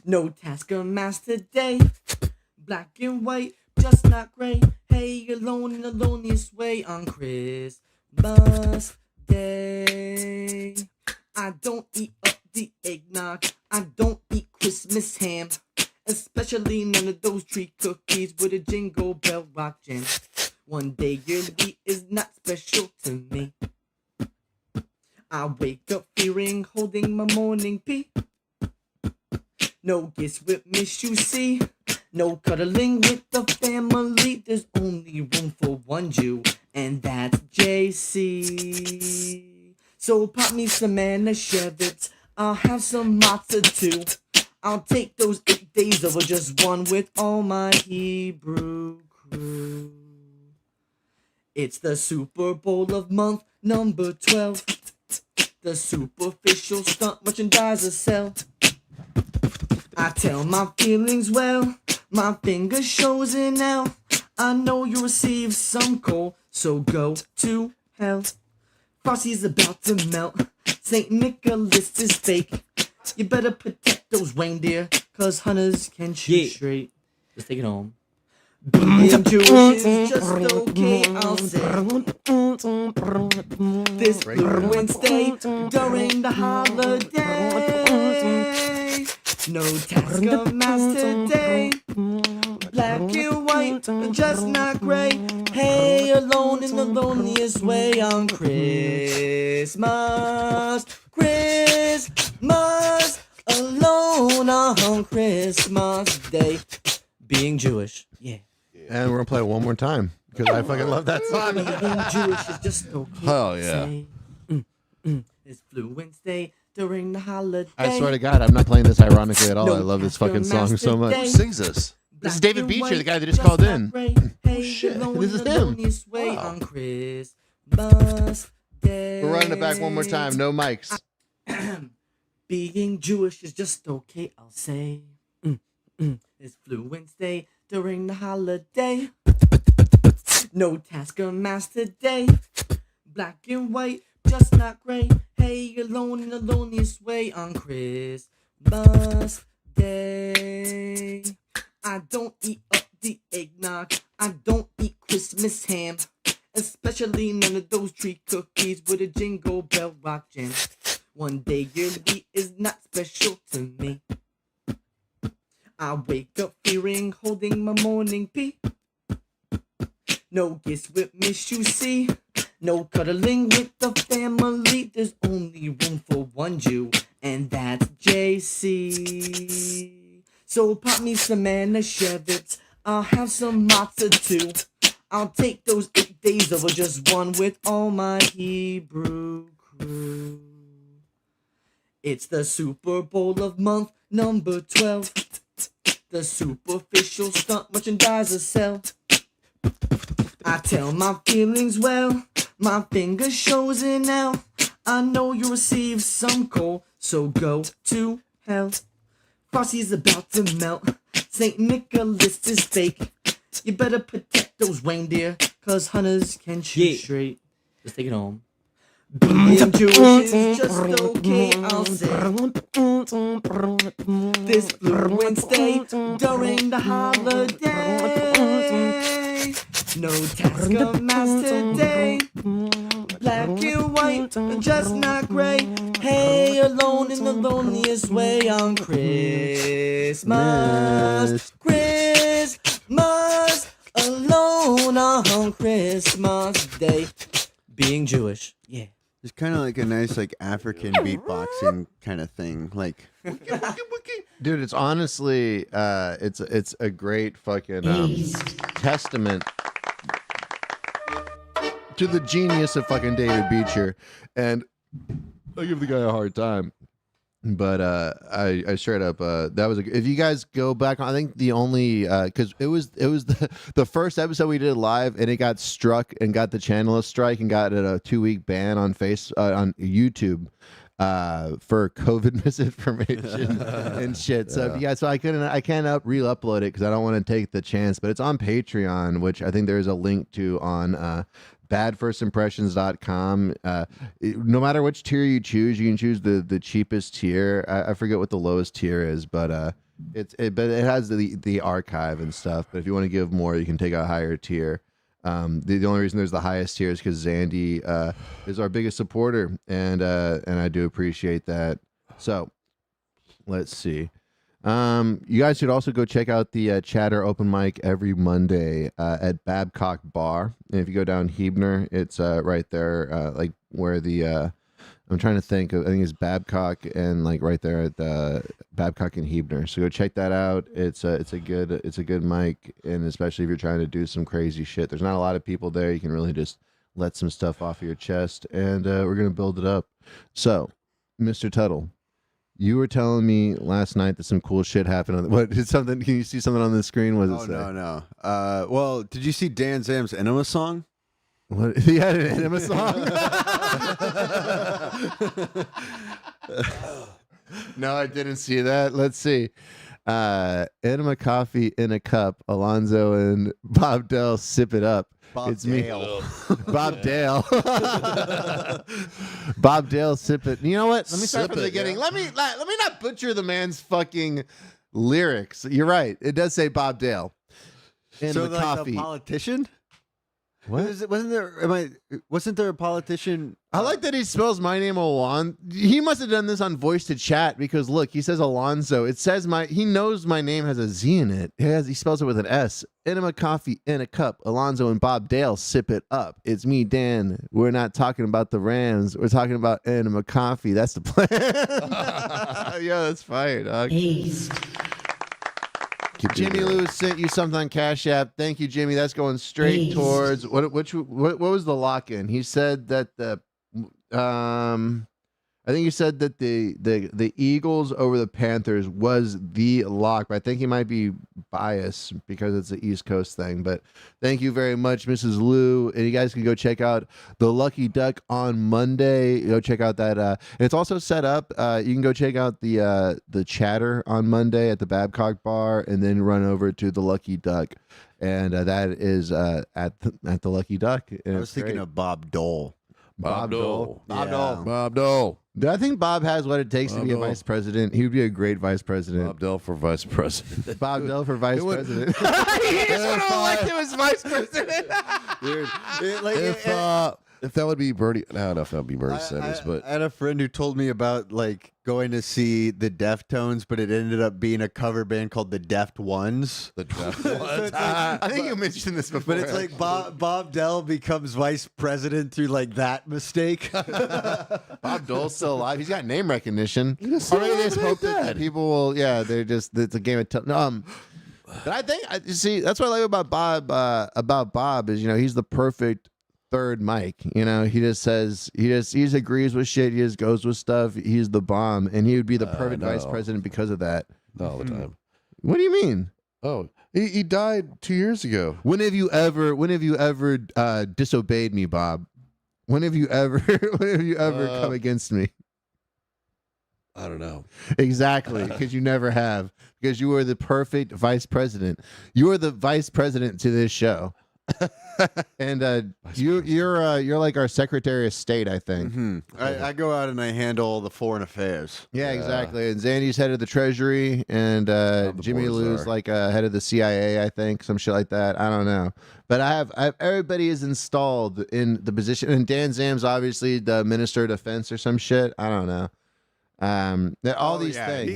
No Taskmaster Day. Black and white, just not gray. Hey, alone in the loneliest way on Christmas Day. I don't eat up the eggnog. I don't eat Christmas ham. Especially none of those tree cookies with a jingle bell rockin'. One day your week is not special to me. I wake up fearing holding my morning pee. No gifts with Miss You See. No cuddling with the family. There's only room for one Jew, and that's JC. So pop me some Manischewitz, I'll have some matzah too. I'll take those 8 days over just one with all my Hebrew crew. It's the Super Bowl of month number 12. The superficial stunt merchandiser sell. I tell my feelings well, my finger shows it now. I know you receive some coal, so go to hell. Frosty's about to melt, St. Nicholas is fake. You better protect those reindeer, cause hunters can shoot straight. Just take it home. Being Jewish is just okay, I'll say. This Blue Wednesday during the holiday. No Taskmaster Day. Black and white, just not gray. Hey, alone in the loneliest way on Christmas. Christmas, alone on Christmas Day. Being Jewish, yeah. And we're gonna play it one more time because I fucking love that song. Being Jewish is just okay. Hell yeah. It's Blue Wednesday during the holiday. I swear to God, I'm not playing this ironically at all. I love this fucking song so much. Who sings this? This is David Beecher, the guy that just called in. Oh shit, this is him. Wow. On Christmas Day. We're running it back one more time. No mics. Being Jewish is just okay, I'll say. It's Blue Wednesday during the holiday. No Taskmaster Day. Black and white, just not gray. Hey, alone in the loneliest way on Christmas Day. I don't eat up the eggnog. I don't eat Christmas ham. Especially none of those tree cookies with a jingle bell rock jam. One day yearly is not special to me. I wake up fearing holding my morning pee. No gifts with Miss You See. No cuddling with the family. There's only room for one Jew, and that's JC. So pop me some Manischewitz, I'll have some matzah too. I'll take those 8 days over just one with all my Hebrew crew. It's the Super Bowl of month number 12. The superficial stunt merchandiser sell. I tell my feelings well, my finger shows it now. I know you receive some coal, so go to hell. Frosty's about to melt, St. Nicholas is fake. You better protect those reindeer, cause hunters can shoot straight. Just take it home. Being Jewish is just okay, I'll say. This Blue Wednesday during the holiday. No Taskmaster Day. Black and white, just not gray. Hey, alone in the loneliest way on Christmas. Christmas, alone on Christmas Day. Being Jewish, yeah. It's kind of like a nice, like, African beatboxing kind of thing. Like, dude, it's honestly, it's a great fucking testament to the genius of fucking David Beecher, and I give the guy a hard time. But I straight up that was if you guys go back on, I think the only because it was the first episode we did live, and it got struck and got the channel a strike and got a 2-week ban on on YouTube for COVID misinformation and shit. So if you guys, I can't re-upload it because I don't want to take the chance. But it's on Patreon, which I think there's a link to on badfirstimpressions.com. No matter which tier you choose, you can choose the cheapest tier. I forget what the lowest tier is, but it has the archive and stuff. But if you want to give more, you can take a higher tier. The only reason there's the highest tier is because Zandy is our biggest supporter, and I do appreciate that. So let's see. You guys should also go check out the Chatter open mic every Monday at Babcock Bar. And if you go down Hebner, it's right there, like where the I'm trying to think. I think it's Babcock and like right there at Babcock and Hebner. So go check that out. It's a good mic, and especially if you're trying to do some crazy shit. There's not a lot of people there. You can really just let some stuff off of your chest, and we're gonna build it up. So, Mr. Tuttle, you were telling me last night that some cool shit happened. What did something? Can you see something on the screen? What does it say? No. Well, did you see Dan Zam's Enema song? What, he had an Enema song? No, I didn't see that. Let's see. Enema coffee in a cup. Alonzo and Bob Dell sip it up. It's Dale. me, Bob Dale. Bob Dale sip it. You know what? Let me start Sip from the it, beginning. yeah. Let me not butcher the man's fucking lyrics. You're right. It does say Bob Dale. Enema So like coffee. a politician? What? Wasn't there a politician? I like that he spells my name Alon. He must have done this on voice to chat because look, he says Alonzo. It says he knows my name has a Z in it. He spells it with an S. Enema coffee in a cup. Alonzo and Bob Dale sip it up. It's me, Dan. We're not talking about the Rams. We're talking about Enema coffee. That's the plan. Yeah, that's fire, dog. Jimmy Lou sent you something on Cash App. Thank you, Jimmy. That's going straight towards what was the lock-in? He said that I think he said that the Eagles over the Panthers was the lock, but I think he might be biased because it's the East Coast thing. But thank you very much, Mrs. Lou. And you guys can go check out the Lucky Duck on Monday. Go check out that. And it's also set up. You can go check out the Chatter on Monday at the Babcock Bar, and then run over to the Lucky Duck, and that is at the Lucky Duck. And I was thinking of Bob Dole. Bob Dole. Bob Dole. I think Bob has what it takes to be a vice president. He would be a great vice president. Bob Dell for vice president. Bob Dell for vice president. He just want to elect him as vice president. Dude, If that would be Bernie, I don't know if that would be Bernie Sanders, but I had a friend who told me about like going to see the Deftones, but it ended up being a cover band called the Deft Ones. the draft. I think you mentioned this before. But it's like Bob Dell becomes vice president through like that mistake. Bob Dole's still alive. He's got name recognition. Or maybe still they just alive, hope that dead. people will. Yeah, they're just. It's a game of. But I think you see that's what I like about Bob. About Bob is he's the perfect third mic. He just says he just agrees with shit. He just goes with stuff. He's the bomb, and he would be the perfect vice president because of that. Not all the time. What do you mean? Oh, he died 2 years ago. When have you ever disobeyed me, Bob? When have you ever come against me? I don't know. Exactly, because you never have. Because you are the perfect vice president. You are the vice president to this show. And you're like our Secretary of State, I think. I go out and I handle all the foreign affairs. Yeah, exactly. And Zandy's head of the Treasury, and Jimmy boards Lou's are. like head of the CIA, I think, some shit like that. I don't know, but I have everybody is installed in the position, and Dan Zam's obviously the Minister of Defense or some shit. I don't know. All these things.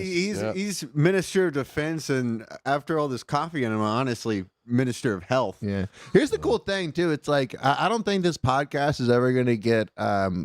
He's Minister of Defense, and after all this coffee, and I'm honestly Minister of Health. Yeah. Here's the cool thing too. It's like I don't think this podcast is ever going to get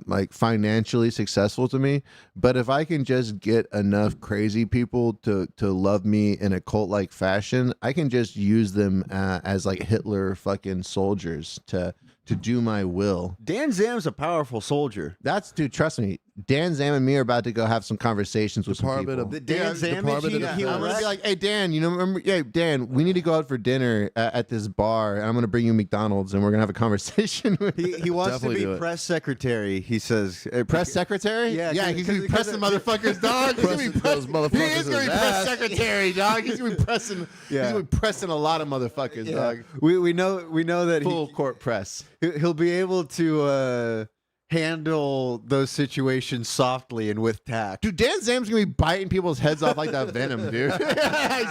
like financially successful to me, but if I can just get enough crazy people to love me in a cult like fashion, I can just use them as like Hitler fucking soldiers to do my will. Dan Zam's a powerful soldier. Dude, trust me. Dan Zam and me are about to go have some conversations with some Department people. of- The Dan Zam Department issue, of he I'm will gonna be like, hey Dan, remember? Yeah, Dan, we need to go out for dinner at this bar, and I'm gonna bring you McDonald's, and we're gonna have a conversation. he wants to Definitely do be it. press secretary. He says Press secretary? Yeah, yeah, he's gonna be pressing motherfuckers, dog. He's gonna be Pressing those he is motherfuckers gonna be in press his ass. secretary, dog. He's gonna be pressing. Yeah. He's gonna be pressing a lot of motherfuckers, dog. we know that Full court press. he'll be able to handle those situations softly and with tact. Dude, Dan Zam's gonna be biting people's heads off like that venom, dude.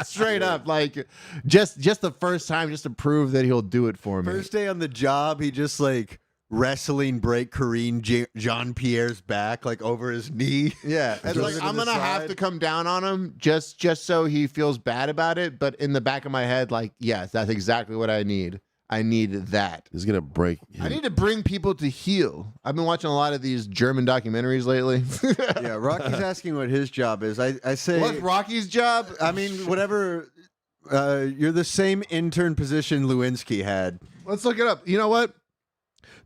Straight up, like just the first time, just to prove that he'll do it for me. First day on the job, he just like wrestling break Kareem Jean Pierre's back like over his knee. Yeah, it's Throws like it to I'm the gonna have side. to come down on him just so he feels bad about it. But in the back of my head, like, yes, that's exactly what I need. I need that. He's gonna break. I need to bring people to heal. I've been watching a lot of these German documentaries lately. Yeah, Rocky's asking what his job is. I say, what's Rocky's job? I mean, whatever. You're the same intern position Lewinsky had. Let's look it up. You know what?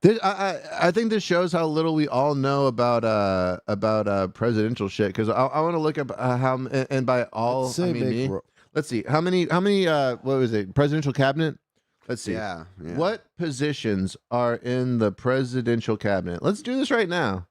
I think this shows how little we all know about presidential shit. Because I want to look up how, and by all I mean me. Let's see how many what was it? Presidential cabinet. Let's see. Yeah. What positions are in the presidential cabinet? Let's do this right now.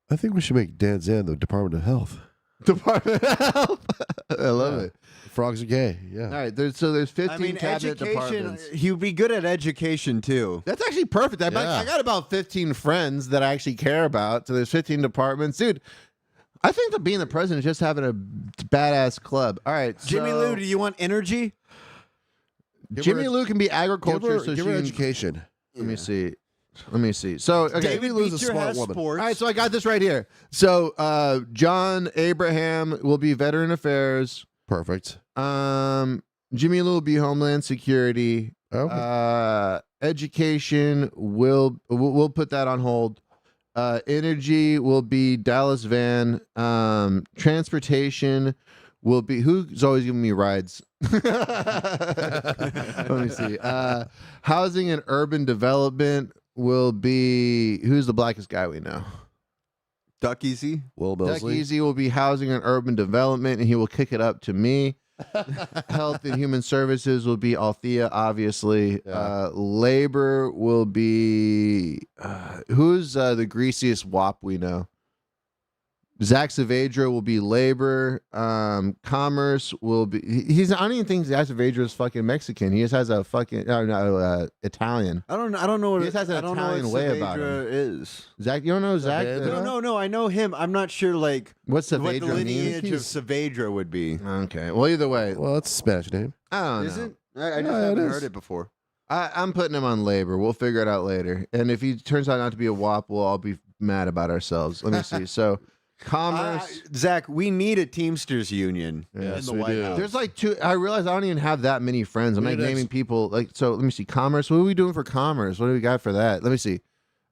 I think we should make Dan Zan the Department of Health. Department of Health. I love it. Frogs are gay. Yeah. All right. There's 15 cabinet departments. He'd be good at education too. That's actually perfect. I got about 15 friends that I actually care about. So there's 15 departments, dude. I think that being the president is just having a badass club. All right. Jimmy Lou, do you want energy? Jimmy Lou can be agriculture. Give her education. Let me see. So, okay. David Lou's a Beecher smart has woman. sports. All right, so I got this right here. So, John Abraham will be Veteran Affairs. Perfect. Jimmy Lou will be Homeland Security. Okay. Education we'll put that on hold. Energy will be Dallas Van. Transportation will be who's always giving me rides. Let me see. Housing and urban development will be who's the blackest guy we know. Duck Easy. Will Duck Mosley. Easy will be housing and urban development, and he will kick it up to me. Health and Human Services will be Althea, obviously. Yeah. Labor will be who's the greasiest wop we know? Zach Saavedra will be Labor. Commerce will be. I don't even think Zach Saavedra is fucking Mexican. He just has a fucking Italian. I don't know what He just has an Italian way about him. is. Zach, you don't know Zach? No. I know him. I'm not sure what What's the Saavedra lineage mean? of Saavedra would be. Okay. Well, either way, Well, that's a Spanish name. I don't Is know. it? I just No, it haven't is. heard it before. I'm putting him on Labor. We'll figure it out later. And if he turns out not to be a WAP, we'll all be mad about ourselves. Let me see. So, Commerce. Zach, we need a Teamsters union Yes, in the we White do. House. There's like two. I realize I don't even have that many friends. I'm We like need naming people. Like, so let me see. Commerce. What are we doing for Commerce? What do we got for that? Let me see.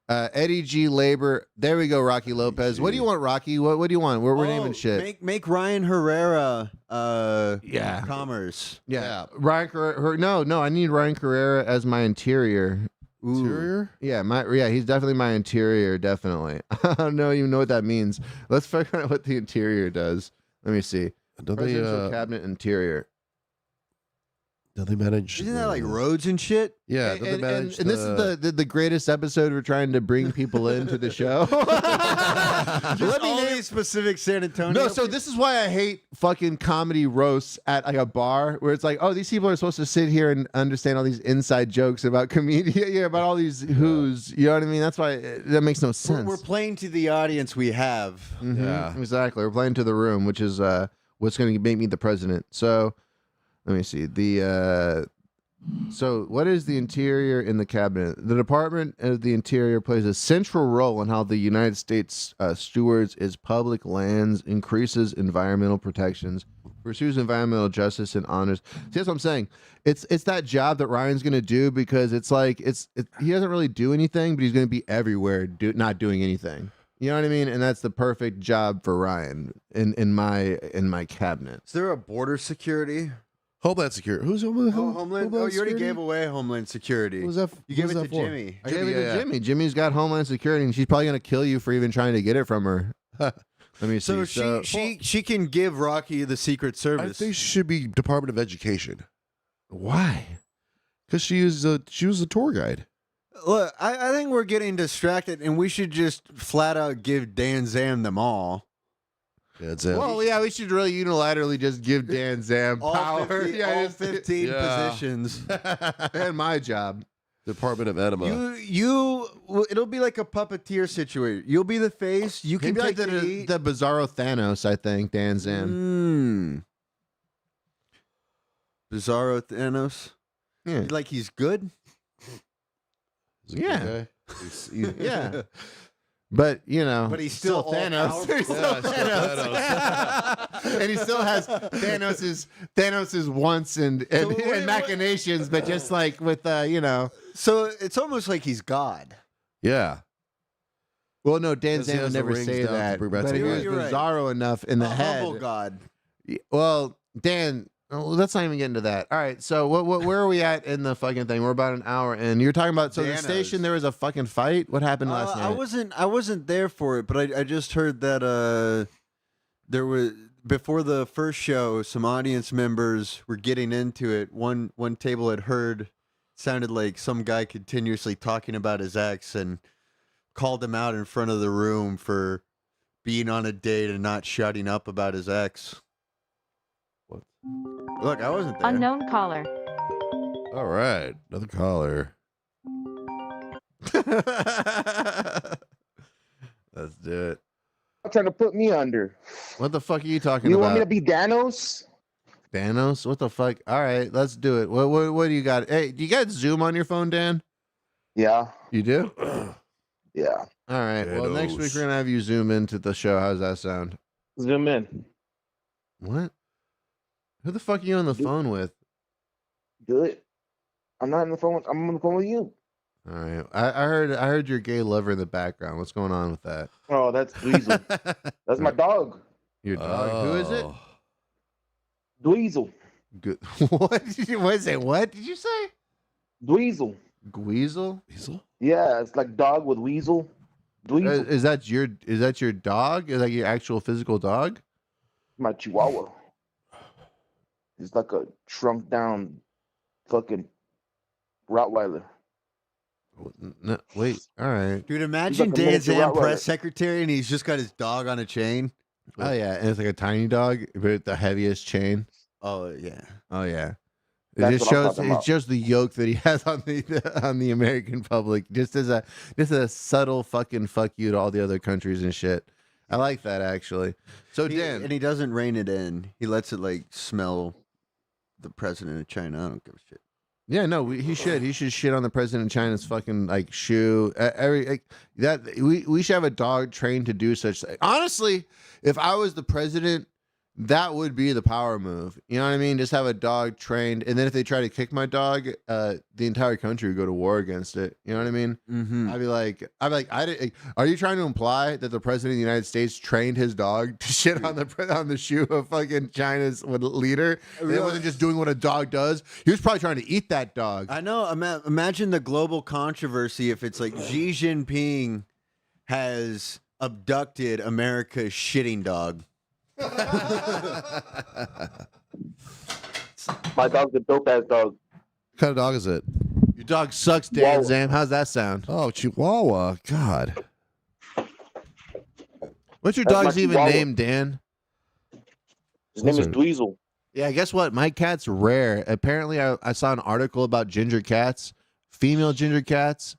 Eddie G. Labor. There we go. Rocky Lopez. What do you want, Rocky? What do you want? We're naming shit. Make Ryan Herrera. Yeah. Commerce. Yeah. Ryan Carrera. No. I need Ryan Carrera as my interior. Interior? Yeah, he's definitely my interior, definitely. I don't even know what that means. Let's figure out what the interior does. Let me see. Don't they, Presidential cabinet interior. don't they manage? Isn't that like roads and shit? Yeah. Don't they And manage? this is the greatest episode we're trying to bring people into the show. Just all these specific San Antonio. No, so this is why I hate fucking comedy roasts at like a bar where it's like, oh, these people are supposed to sit here and understand all these inside jokes about comedian, about all these who's. You know what I mean? That's why that makes no sense. We're playing to the audience we have. Mhm, Yeah. exactly. We're playing to the room, which is what's going to make me the president. So let me see So what is the interior in the cabinet? The Department of the Interior plays a central role in how the United States stewards its public lands, increases environmental protections, pursues environmental justice, and honors. See, that's what I'm saying. It's that job that Ryan's going to do because it's like he doesn't really do anything, but he's going to be everywhere, not doing anything. You know what I mean? And that's the perfect job for Ryan in my cabinet. Is there a border security? Homeland Security. Who's Homeland? Homeland. Oh, you already gave away Homeland Security. Who was that? You who gave was it that to for? Jimmy. I gave it to Yeah. Jimmy. Jimmy's got Homeland Security, and she's probably going to kill you for even trying to get it from her. Let me see. So she can give Rocky the Secret I Service. think she should be Department of Education Why? because she was a tour guide. Look, I think we're getting distracted, and we should just flat out give Dan Zam them all. Yeah, it's Well, yeah, we should really unilaterally just give Dan Zam All power. 15, Yeah, all just- 15 Yeah. positions. and my job. Department of Enema. It'll be like a puppeteer situation. You'll be the face. You He'd can be take like the heat. the Bizarro Thanos, I think, Dan Zam. Bizarro Thanos. Yeah. Like he's good. He's a good Yeah. guy. Yeah. But you know, But he's still Thanos. He's still Thanos. And he still has Thanos's wants and machinations, but just like with you know. So it's almost like he's God. Yeah. Well, no, Dan Because he Zane would has the never rings say down to that. bring back But to he was life. You're right. bizarro enough in the A head. humble God. Well, Dan, let's not even get into that. All right, so where are we at in the fucking thing? We're about an hour in. You're talking about the Danos. station. There was a fucking fight. What happened last night? I wasn't there for it, but I just heard that there was before the first show, some audience members were getting into it. One table had heard sounded like some guy continuously talking about his ex and called him out in front of the room for being on a date and not shutting up about his ex. What? Look, I wasn't there. Unknown caller. All right. Another caller. Let's do it. Trying to put me under. What the fuck are you talking You about? want me to be Danos? Thanos? What the fuck? All right, let's do it. What do you got? Hey, do you got Zoom on your phone, Dan? Yeah. You do? Yeah. All right. Well, next week we're gonna have you zoom into the show. How's that sound? Zoom in. What? Who the fuck are you on the phone with? Good. I'm not on the phone. I'm on the phone with you. All right. I heard your gay lover in the background. What's going on with that? Oh, that's Dweezil. That's my dog. Your dog? Who is it? Dweezil. Good. What did you? What is it? What did you say? Dweezil. Gweasel? Weasel? Yeah, it's like dog with weasel. Dweezil. Is that your dog? Is that your actual physical dog? My Chihuahua. It's like a shrunk down fucking Rottweiler. No, wait. All right. Dude, imagine like a Dan miniature Zam Rottweiler. press secretary and he's just got his dog on a chain. Oh yeah, and it's like a tiny dog, but the heaviest chain. Oh yeah. Oh yeah. It That's just what I'm shows. talking It's about. just the yoke that he has on the American public, just as a subtle fucking fuck you to all the other countries and shit. I like that actually. So Dan, And he doesn't rein it in. He lets it like smell the president of China. I don't give a shit. yeah, no, he should. He should shit on the president of China's fucking like shoe. We should have a dog trained to do such. Honestly, if I was the president, that would be the power move. You know what I mean? Just have a dog trained, and then if they try to kick my dog, the entire country would go to war against it. You know what I mean? Mm-hmm. I'd be like, are you trying to imply that the president of the United States trained his dog to shit on the shoe of fucking China's leader? And it wasn't just doing what a dog does. He was probably trying to eat that dog. I know. Imagine the global controversy if it's like Xi Jinping has abducted America's shitting dog. My dog's a dope ass dog. What kind of dog is it? Your dog sucks, Dan Wow. Zam. How's that sound? Oh, Chihuahua. God. What's your That's my dog's even Chihuahua. name, Dan? His name is Listen. Dweezil. Yeah, guess what? My cat's rare. Apparently, I saw an article about ginger cats. Female ginger cats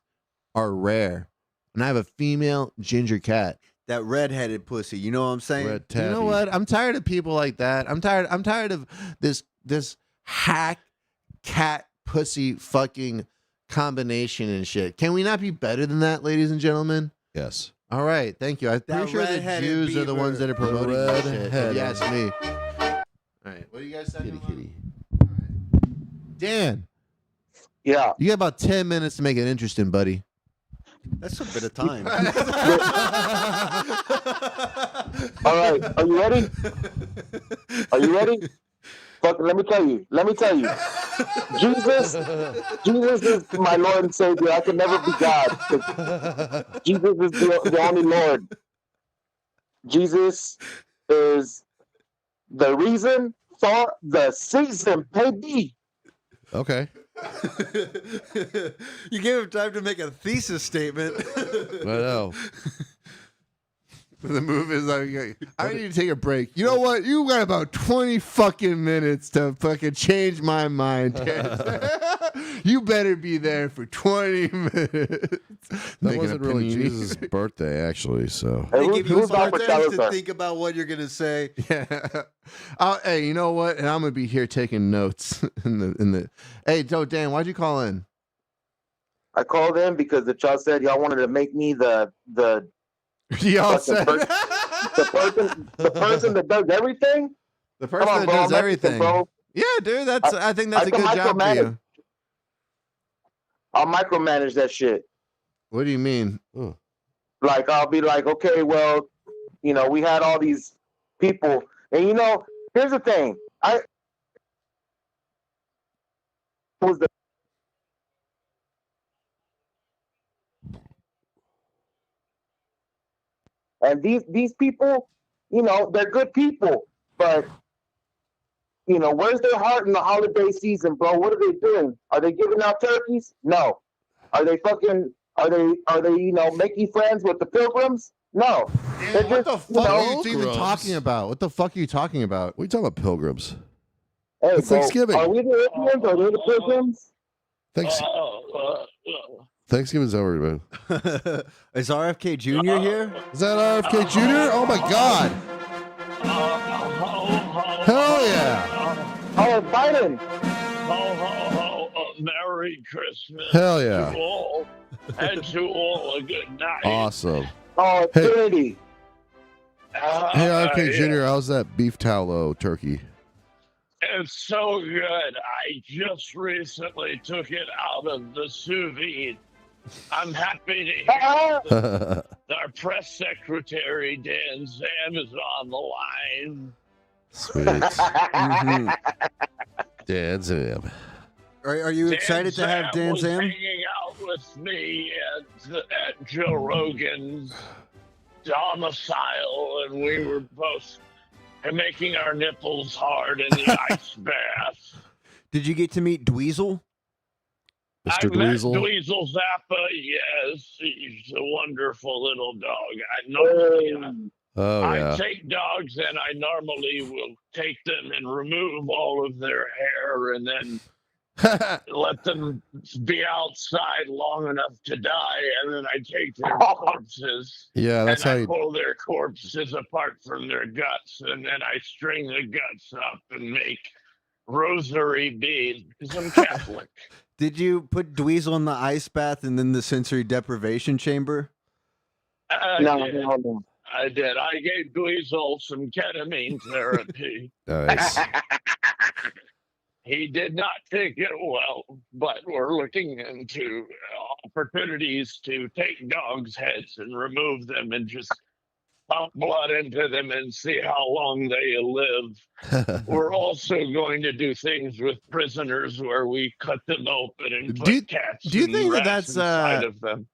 are rare. And I have a female ginger cat. That redheaded pussy. You know what I'm saying? Red You know tabby. what? I'm tired of people like that. I'm tired of this hack cat pussy fucking combination and shit. Can we not be better than that, ladies and gentlemen? Yes. All right, thank you. I'm That pretty sure the redheaded Jews are the beaver. ones that are promoting this shit. If Redheaded. you ask me. All right, what do you guys say? Kitty, kitty. Dan, Yeah. you got about 10 minutes to make it interesting, buddy. That's a bit of time. All right. Are you ready? Are you ready? Fuck, let me tell you. Jesus is my Lord and Savior. I can never be God. Jesus is the only Lord. Jesus is the reason for the season, baby. Okay. You gave him time to make a thesis statement. I know. The move is like, I need to take a break. You know what? You got about 20 fucking minutes to fucking change my mind. You better be there for 20 minutes. That wasn't really Jesus' birthday, actually. So They Hey, give you who's down 5 for seconds to Salazar? think about what you're gonna say. Yeah. Hey, you know what? And I'm gonna be here taking notes in the. Hey, Dan, why'd you call in? I called in because the child said y'all wanted to make me the Y'all But said the person that does everything. the person Come on, that bro, does I'm Mexican, everything. bro. Yeah, dude, I think that's a can good job for micromanage. you. I'll micromanage that shit. What do you mean? Like I'll be like, okay, well, we had all these people, and here's the thing. I was the and these people, they're good people, but where's their heart in the holiday season, bro? What are they doing? Are they giving out turkeys? No. Are they making friends with the pilgrims? No. Damn, what the fuck are you even talking about? What the fuck are you talking about? We talking about pilgrims. Hey, It's Thanksgiving. Are we the Indians? Are they the pilgrims? Thanksgiving's over, man. Is RFK Jr. here? Is that RFK Jr.? Oh my God! Hell yeah! Oh, Biden! Merry Christmas. Hell yeah! To all, and to all a good night. Awesome. Oh, Hey. pretty. Hey, RFK Jr., how's that beef tallow turkey? It's so good. I just recently took it out of the sous vide. I'm happy to hear that our press secretary, Dan Zam, is on the line. Sweet. Mm-hmm. Dan Zam. Are you excited to have Dan was Zam? hanging out with me at Joe Rogan's domicile, and we were both making our nipples hard in the ice bath. Did you get to meet Dweezil? Mr. I met Dweezil? Dweezil Zappa, yes. He's a wonderful little dog. I take dogs and I normally will take them and remove all of their hair and then let them be outside long enough to die, and then I take their corpses. Yeah, that's and how I you. pull their corpses apart from their guts, and then I string the guts up and make rosary beads because I'm Catholic. Did you put Dweezil in the ice bath and then the sensory deprivation chamber? No. I did. I gave Dweezil some ketamine therapy. Nice. He did not take it well, but we're looking into opportunities to take dogs' heads and remove them and just pump blood into them and see how long they live. We're also going to do things with prisoners where we cut them open and put cats do you and think that rats that's inside of them.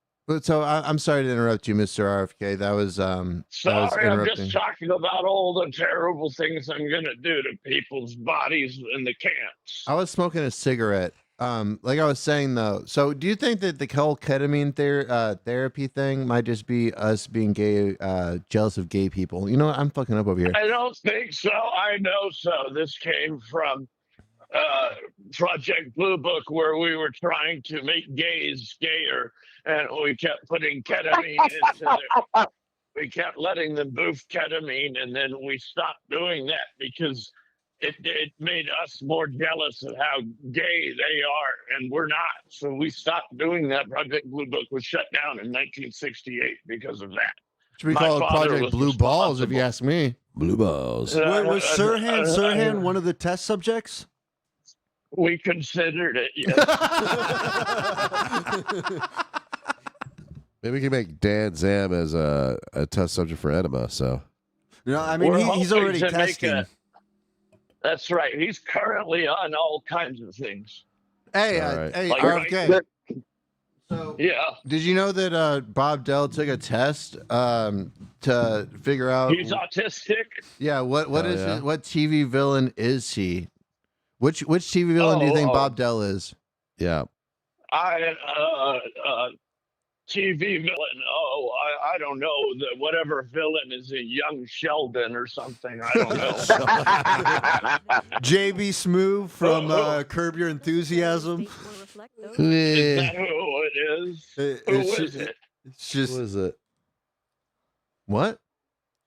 So I'm sorry to interrupt you, Mr. RFK. That was Sorry, I'm interrupting. just talking about all the terrible things I'm going to do to people's bodies in the camps. I was smoking a cigarette. Like I was saying though. So do you think that the whole ketamine therapy thing might just be us being gay, jealous of gay people? You know what? I'm fucking up over here. I don't think so. I know so. This came from Project Blue Book, where we were trying to make gays gayer, and we kept putting ketamine into their. We kept letting them boof ketamine, and then we stopped doing that because it made us more jealous of how gay they are, and we're not. So we stopped doing that. Project Blue Book was shut down in 1968 because of that. Should we My call it father Project was Blue Balls, if you ask me? Blue balls. Was Sirhan one of the test subjects? We considered it, yes. Maybe we can make Dan Zam as a test subject for enema. So, I mean, he's hoping already to make testing. That's right. He's currently on all kinds of things. Hey, right. hey, Like, RFK. So, yeah. did you know that Bob Dell took a test to figure out? He's autistic. Yeah. What TV villain is he? Which TV villain do you think Bob Dell is? yeah. TV villain. Oh, I don't know. Whatever villain is a young Sheldon or something. I don't know. JB Smoove from Curb Your Enthusiasm. Is that who it is? Who is it? It's just. Who is it? What?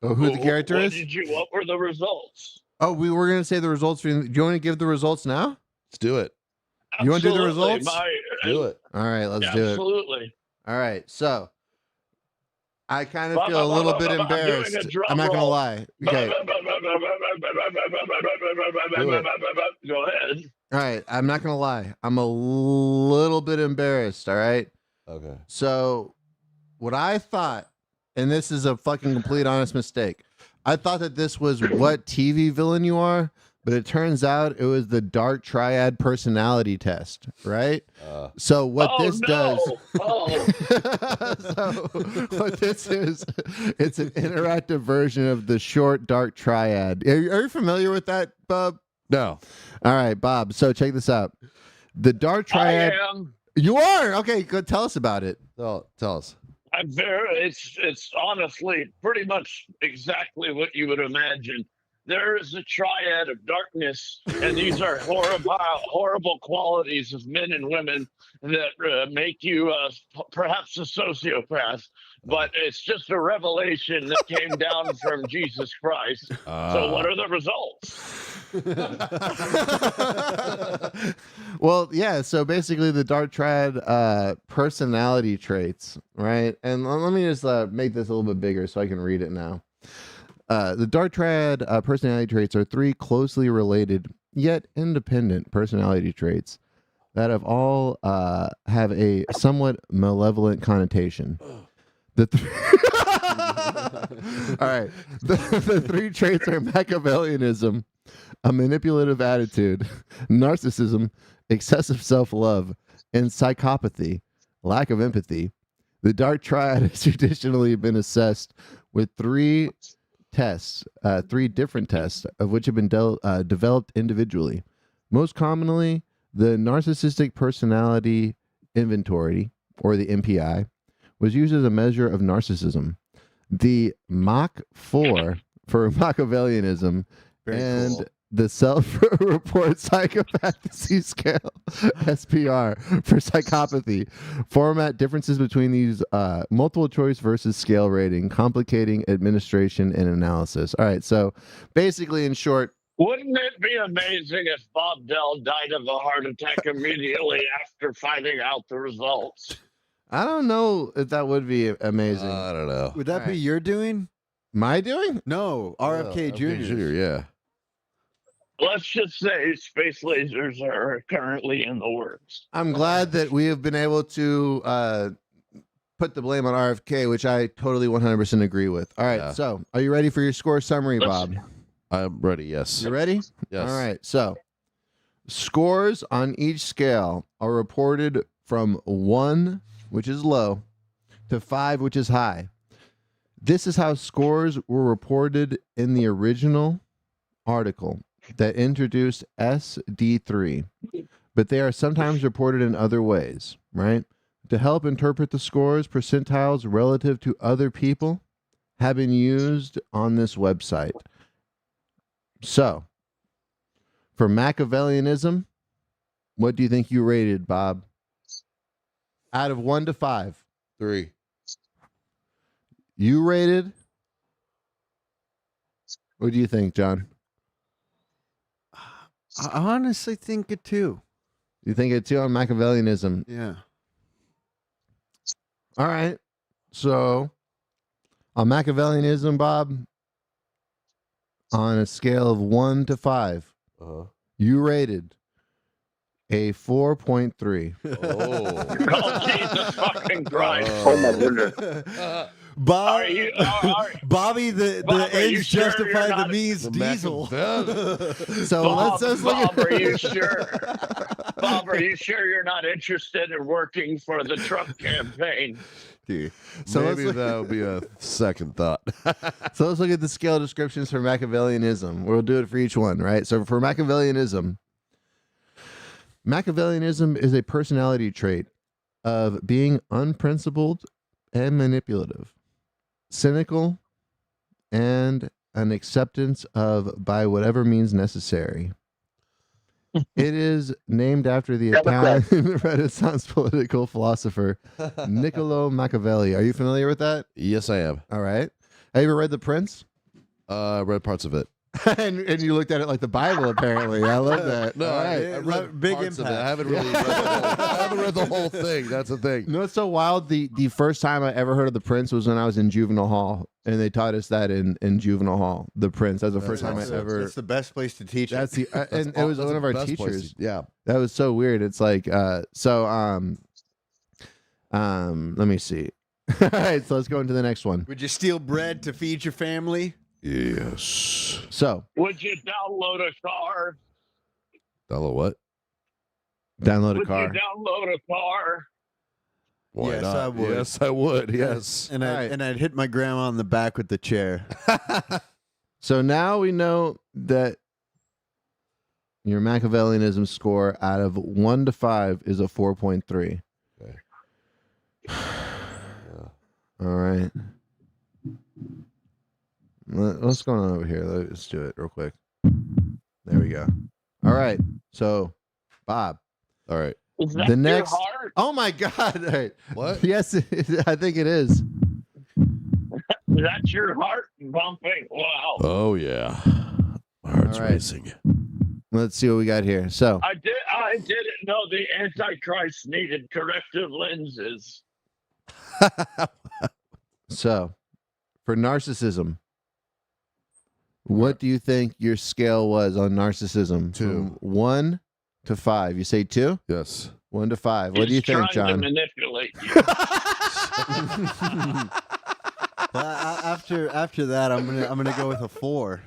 Oh, who the character is? What were the results? Oh, we were going to say the results. Do you want to give the results now? Let's do it. You want to do the Absolutely. results? Do it. All right, let's do it. Absolutely. All right, so I kind of feel a little bit embarrassed. I'm not gonna lie. Okay. Go ahead. All right. I'm not gonna lie. I'm a little bit embarrassed. All right. Okay. So, what I thought, and this is a fucking complete honest mistake, I thought that this was what TV villain you are, but it turns out it was the dark triad personality test, right? So what this does, so what this is, it's an interactive version of the short dark triad. Are you familiar with that, Bob? No. All right, Bob. So check this out. The dark triad. I am. You are? Okay, good. Tell us about it. Tell us. I'm it's honestly pretty much exactly what you would imagine. There is a triad of darkness, and these are horrible qualities of men and women that make you perhaps a sociopath. But it's just a revelation that came down from Jesus Christ. So what are the results? Well, yeah. So basically, the dark triad personality traits, right? And let me just make this a little bit bigger so I can read it now. The dark triad personality traits are 3 closely related yet independent personality traits that have all have a somewhat malevolent connotation. All right. The 3 traits are Machiavellianism, a manipulative attitude, narcissism, excessive self-love, and psychopathy, lack of empathy. The dark triad has traditionally been assessed with 3 tests, 3 different tests, of which have been developed individually. Most commonly, the Narcissistic Personality Inventory, or the MPI, was used as a measure of narcissism. The Mach 4 for Machiavellianism, and cool. The Self-Report Psychopathy Scale, SPR, for psychopathy, format differences between these multiple choice versus scale rating, complicating administration and analysis. All right, so basically, in short, wouldn't it be amazing if Bob Dell died of a heart attack immediately after finding out the results? I don't know if that would be amazing. I don't know. Would that be your doing? My doing? No, RFK Jr. Yeah. Let's just say space lasers are currently in the works. I'm glad that we have been able to put the blame on RFK, which I totally 100% agree with. All right, so are you ready for your score summary, Bob? I'm ready, yes. You ready? Yes. All right, so scores on each scale are reported from 1, which is low, to 5, which is high. This is how scores were reported in the original article that introduced SD3, but they are sometimes reported in other ways, right? To help interpret the scores, percentiles relative to other people have been used on this website. So, for Machiavellianism, what do you think you rated, Bob? Out of 1 to 5. 3. You rated? What do you think, John? I honestly think it too. You think it too on Machiavellianism? Yeah. All right. So, on Machiavellianism, Bob, on a scale of 1 to 5, you rated a 4.3. Oh, Jesus fucking Christ. Oh, my goodness. Bobby, the ends justify the means diesel. So Bob, let's look Bob, at. are you sure? Bob, are you sure you're not interested in working for the Trump campaign? Dude, So maybe let's that would be a second thought. So let's look at the scale descriptions for Machiavellianism. We'll do it for each one, right? So for Machiavellianism is a personality trait of being unprincipled and manipulative, cynical, and an acceptance of by whatever means necessary. It is named after the Italian Renaissance political philosopher Niccolo Machiavelli. Are you familiar with that? Yes, I am. All right. Have you ever read The Prince? I read parts of it. and you looked at it like the Bible, apparently. I love that. No, All right. I read big parts of it. impact. I haven't really read the whole thing. That's the thing. You know what's so wild? The first time I ever heard of the Prince was when I was in juvenile hall, and they taught us that in juvenile hall. The Prince. That's the first time I ever. That's the best place to teach. That's the and it was one of our teachers. Yeah, that was so weird. It's like let me see. All right, so let's go into the next one. Would you steal bread to feed your family? Yes. So Would you download a car? Download what? Download a car. Would you download a car? Why Yes, not? I would. Yes, I would. Yes. And I'd hit my grandma on the back with the chair. So now we know that your Machiavellianism score out of 1 to 5 is a 4.3. Okay. All right. What's going on over here? Let's do it real quick. There we go. All right. So, Bob. All right. Is that The next. your heart? Oh my God! All right. What? Yes, I think it is. That's your heart bumping. Wow. Oh yeah. My heart's All right. racing. Let's see what we got here. So, I didn't know the Antichrist needed corrective lenses. so for narcissism, what do you think your scale was on narcissism? 2. From 1 to 5. You say 2? Yes. 1 to 5. What do you He's think, trying to John? manipulate you. After that, I'm gonna go with a 4.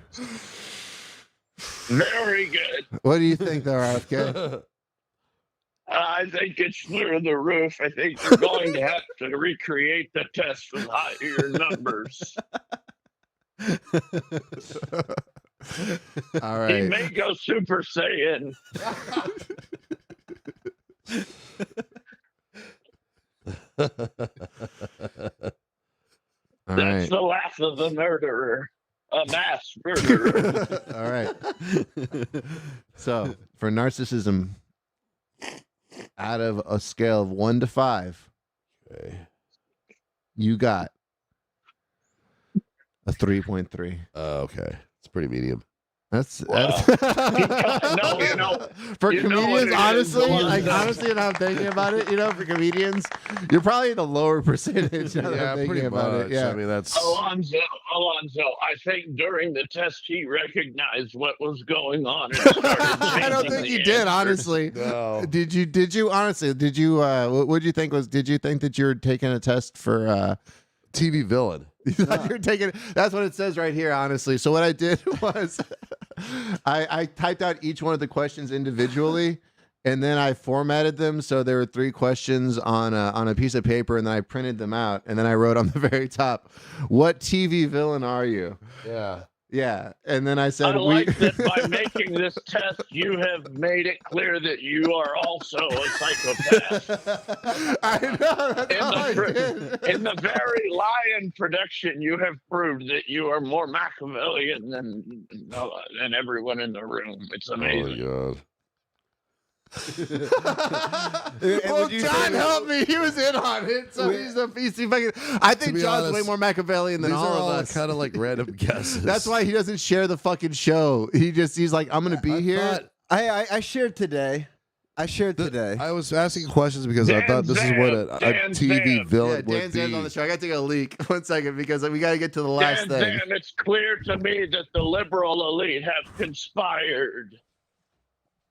Very good. What do you think, though, RFK? I think it's through the roof. I think you're going to have to recreate the test with higher numbers. All He right. may go Super Saiyan. All That's right. the laugh of the murderer. A mass murderer. All right. So for narcissism, out of a scale of 1 to 5, Okay. you got a 3.3. Okay. It's pretty medium. That's No, for you know what comedians. it Honestly, is, like Alonzo. honestly, now I'm thinking about it. For comedians, you're probably the lower percentage. Now that Yeah, I'm thinking pretty about much. it. Yeah. I mean, that's Alonzo, I think during the test he recognized what was going on. And started I don't changing think the you did. answer. Honestly, no. Did you honestly? Did you? What did you think was? Did you think that you were taking a test for? TV villain. You thought you were taking. That's what it says right here. Honestly, so what I did was, I typed out each one of the questions individually, and then I formatted them so there were 3 questions on a piece of paper, and then I printed them out, and then I wrote on the very top, "What TV villain are you?" Yeah. Yeah, and then I said, I like that by making this test, you have made it clear that you are also a psychopath. I know. That's all I did. In the very lion production, you have proved that you are more Machiavellian than everyone in the room. It's amazing. Oh Well, John helped me. He was in on it, so he's fucking. I think be John's honest, way more Machiavellian than these all are of all us. kind of like random guesses. That's why he doesn't share the fucking show. He's like, I'm gonna be here. I shared today. I was asking questions because I thought this is what a TV villain Yeah, would Dan's be. on the show. I got to take a leak. 1 second, because we got to get to the last thing. Dan, it's clear to me that the liberal elite have conspired.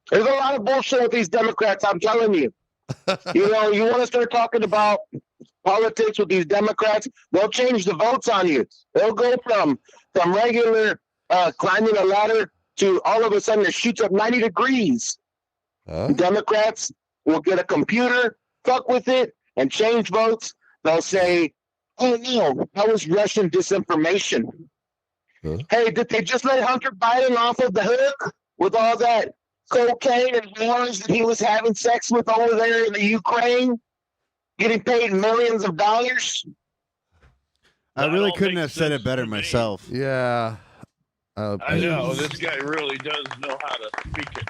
There's a lot of bullshit with these Democrats, I'm telling you. You want to start talking about politics with these Democrats, they'll change the votes on you. They'll go from regular climbing a ladder to all of a sudden it shoots up 90 degrees. Huh? Democrats will get a computer, fuck with it, and change votes. They'll say, oh no, that was Russian disinformation. Huh? Hey, did they just let Hunter Biden off of the hook with all that cocaine and whores that he was having sex with over there in the Ukraine, getting paid millions of dollars? I really couldn't have said it better myself. Yeah. I know, this guy really does know how to speak it.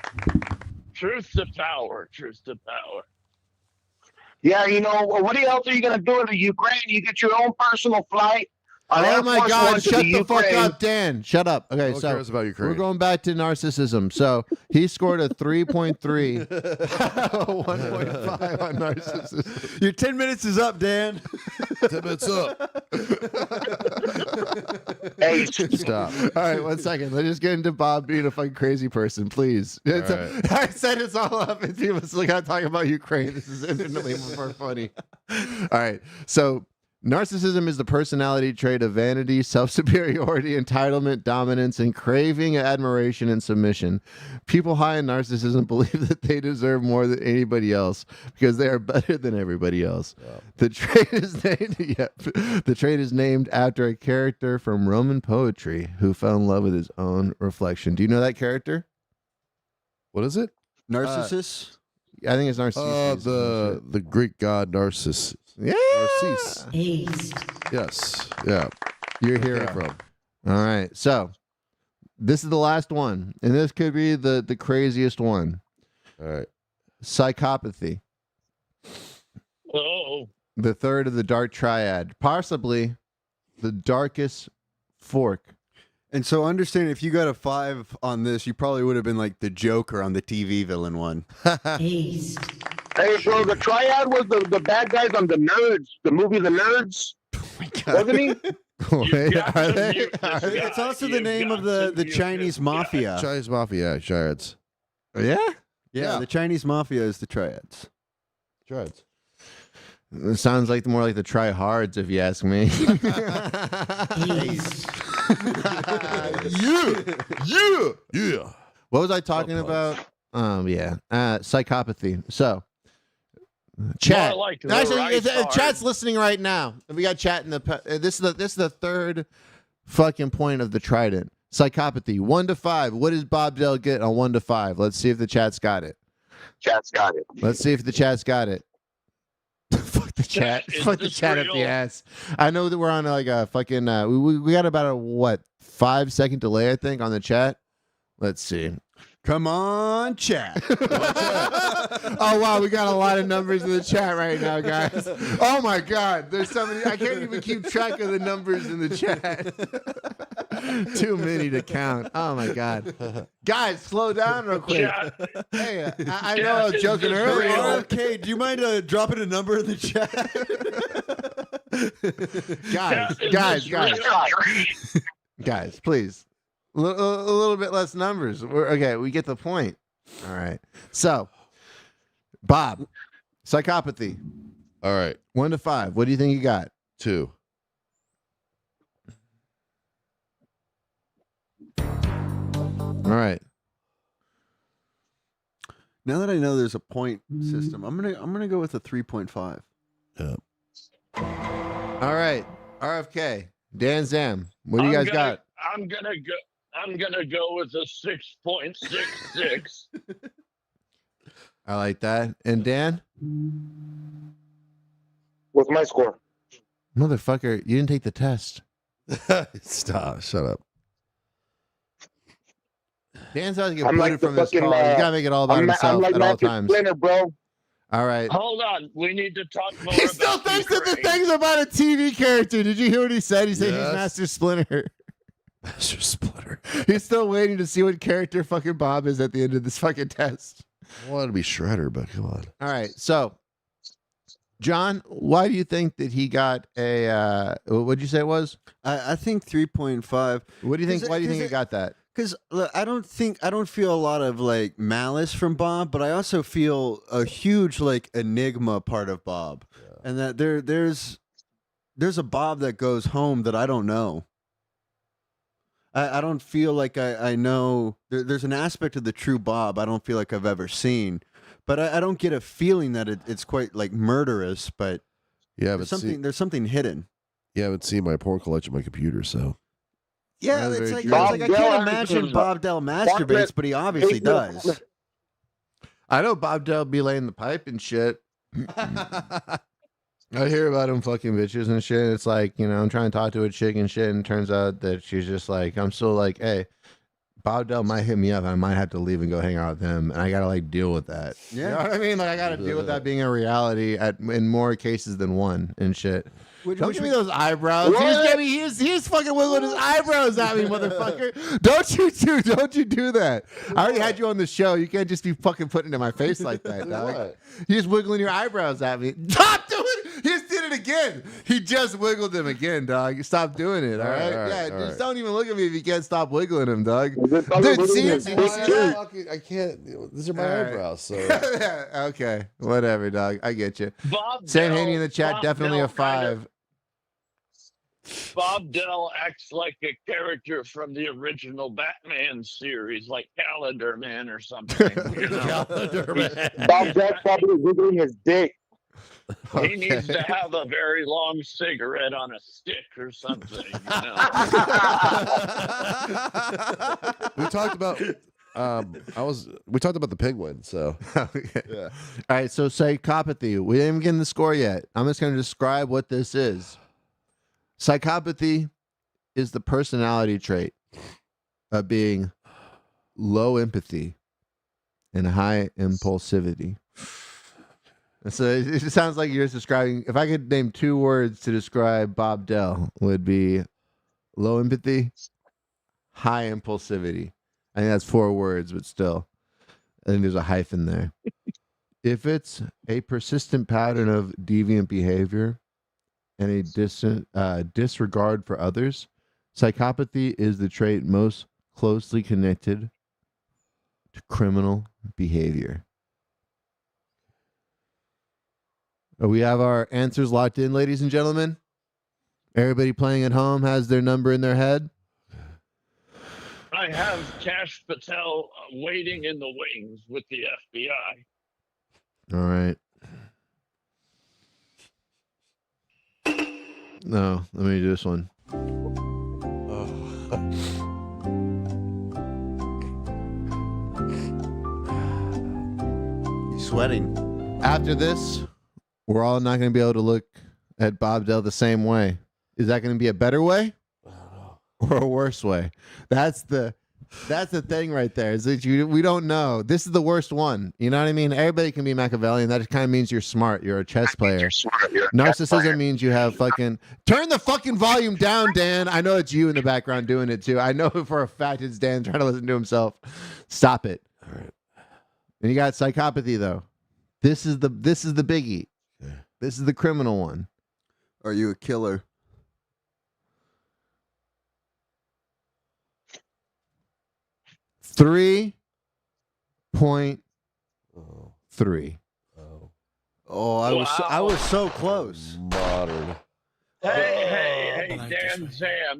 Truth to power, truth to power. Yeah, what else are you going to do in the Ukraine? You get your own personal flight Oh my God! Force One Shut to the fuck Ukraine. up, Dan. Shut up. Okay, No one so cares about Ukraine. we're going back to narcissism. So he scored a 3.3, 1.5 on narcissism. Your 10 minutes is up, Dan. 10 minutes up. Hey, Stop. All right, 1 second. Let's just get into Bob being a fucking crazy person, please. right. I said it's all up, and people still got to talk about Ukraine. This is infinitely more funny. All right, so narcissism is the personality trait of vanity, self-superiority, entitlement, dominance, and craving admiration and submission. People high in narcissism believe that they deserve more than anybody else because they are better than everybody else. Wow. The trait is named. The trait is named after a character from Roman poetry who fell in love with his own reflection. Do you know that character? What is it? Narcissus? I think it's Narcissus. The Greek god Narcissus. Yeah. Narcissus. Yes. Yeah. Your Where hero. it came from. All right. So this is the last one, and this could be the craziest one. All right. Psychopathy, Oh, the third of the dark triad, possibly the darkest fork. And so understand if you got a 5 on this, you probably would have been like the Joker on the TV villain one. hey, bro, the Triad was the bad guys on the Nerds, the movie The Nerds. Wasn't he? Wait, got are to they? mute this guy. It's also the You've name got of the to mute Chinese this guy. mafia. Chinese Mafia, Triads. Yeah. Yeah, the Chinese mafia is the triads. Triads. It sounds like more like the tryhards, if you ask me. Yeah. What was I talking about? Yeah, psychopathy. So, chat. More like the Actually, right card. chat's listening right now. We got chat in the. This is the third fucking point of the trident. Psychopathy. 1 to 5. What does Bob Dell get on 1 to 5? Let's see if the chat's got it. Chat's got it. Let's see if the chat's got it. Fuck the chat. Is Fuck the this chat up the real? ass. I know that we're on like a fucking. We got about a 5-second delay, I think, on the chat. Let's see. Come on, chat. Oh wow, we got a lot of numbers in the chat right now, guys. Oh my god, there's so many. I can't even keep track of the numbers in the chat. Too many to count. Oh my god, guys, slow down real quick. Chat. Hey, I know I was joking earlier. Okay, do you mind dropping a number in the chat? Guys, please. A little bit less numbers. Okay, we get the point. All right. So, Bob, psychopathy. All right. 1 to 5. What do you think you got? 2. All right. Now that I know there's a point system, I'm gonna go with a 3.5. Yeah. All right. RFK. Dan Zam. What do you guys got? I'm gonna go with a 6.66. I like that. And Dan? What's my score? Motherfucker, you didn't take the test. Stop. Shut up. Dan's about to get I'm booted like the from this fucking, call. He's got to make it all about I'm himself like at all Master times. Splinter, bro. All right. Hold on, we need to talk more. He still about thinks that the Ukraine. thing's about a TV character. Did you hear what he said? He said he's Yes. Master Splinter. Master Splitter. He's still waiting to see what character fucking Bob is at the end of this fucking test. I wanted to be Shredder, but come on. All right. So, John, why do you think that he got a, what'd you say it was? I think 3.5. What do you think? 'Cause Why do you it- think he got that? Because I don't feel a lot of like malice from Bob, but I also feel a huge like enigma part of Bob, and that there's a Bob that goes home that I don't know. I don't feel like I know. There's an aspect of the true Bob I don't feel like I've ever seen, but I don't get a feeling that it's quite like murderous. But Yeah, there's but there's something hidden. you haven't seen my porn collection on my computer, so. Yeah, That's it's very like, true. it's like I Bob can't Dell imagine has- Bob Dell masturbates, but he obviously does. I know Bob Dell be laying the pipe and shit. I hear about him fucking bitches and shit. It's like, I'm trying to talk to a chick and shit, and it turns out that she's just like, I'm still like, hey, Bob Dell might hit me up, and I might have to leave and go hang out with him, and I gotta like deal with that. Yeah. You know what I mean? Like I gotta deal with that being a reality in more cases than one and shit. Don't give me those eyebrows. He's fucking wiggling his eyebrows at me, motherfucker. Don't you do that. I already had you on the show. You can't just be fucking putting it in my face like that, dog. He's wiggling your eyebrows at me. Stop doing it. He just did it again. He just wiggled them again, dog. Stop doing it, all right? Just don't even look at me if you can't stop wiggling them, dog. Dude, see? I can't. These are my eyebrows, so. Okay, whatever, dog. I get you. Bob Sam Dell- Haney in the chat, Bob definitely Dell a 5. Bob Dell acts like a character from the original Batman series, like Calendar Man or something. You know? Bob Dell's probably wiggling his dick. He needs to have a very long cigarette on a stick or something. You know? We talked about. We talked about the penguin. So. Yeah. All right. So psychopathy. We didn't even get in the score yet. I'm just going to describe what this is. Psychopathy is the personality trait of being low empathy and high impulsivity. And so it just sounds like you're just describing. If I could name 2 words to describe Bob Dell, would be low empathy, high impulsivity. I think that's 4 words, but still, I think there's a hyphen there. If it's a persistent pattern of deviant behavior and a disregard for others, psychopathy is the trait most closely connected to criminal behavior. We have our answers locked in, ladies and gentlemen. Everybody playing at home has their number in their head. I have Cash Patel waiting in the wings with the FBI. All right. No, let me do this one. He's sweating. After this, we're all not going to be able to look at Bob Dell the same way. Is that going to be a better way or a worse way? That's the thing right there. Is that we don't know. This is the worst one. You know what I mean? Everybody can be Machiavellian. That kind of means you're smart. You're a chess player. Narcissism means you have fucking... Turn the fucking volume down, Dan. I know it's you in the background doing it too. I know for a fact it's Dan trying to listen to himself. Stop it. All right. And you got psychopathy though. This is the biggie. Okay. This is the criminal one. Are you a killer? $3.3. Oh, I was so close. Modern. Hey, Dan Sam.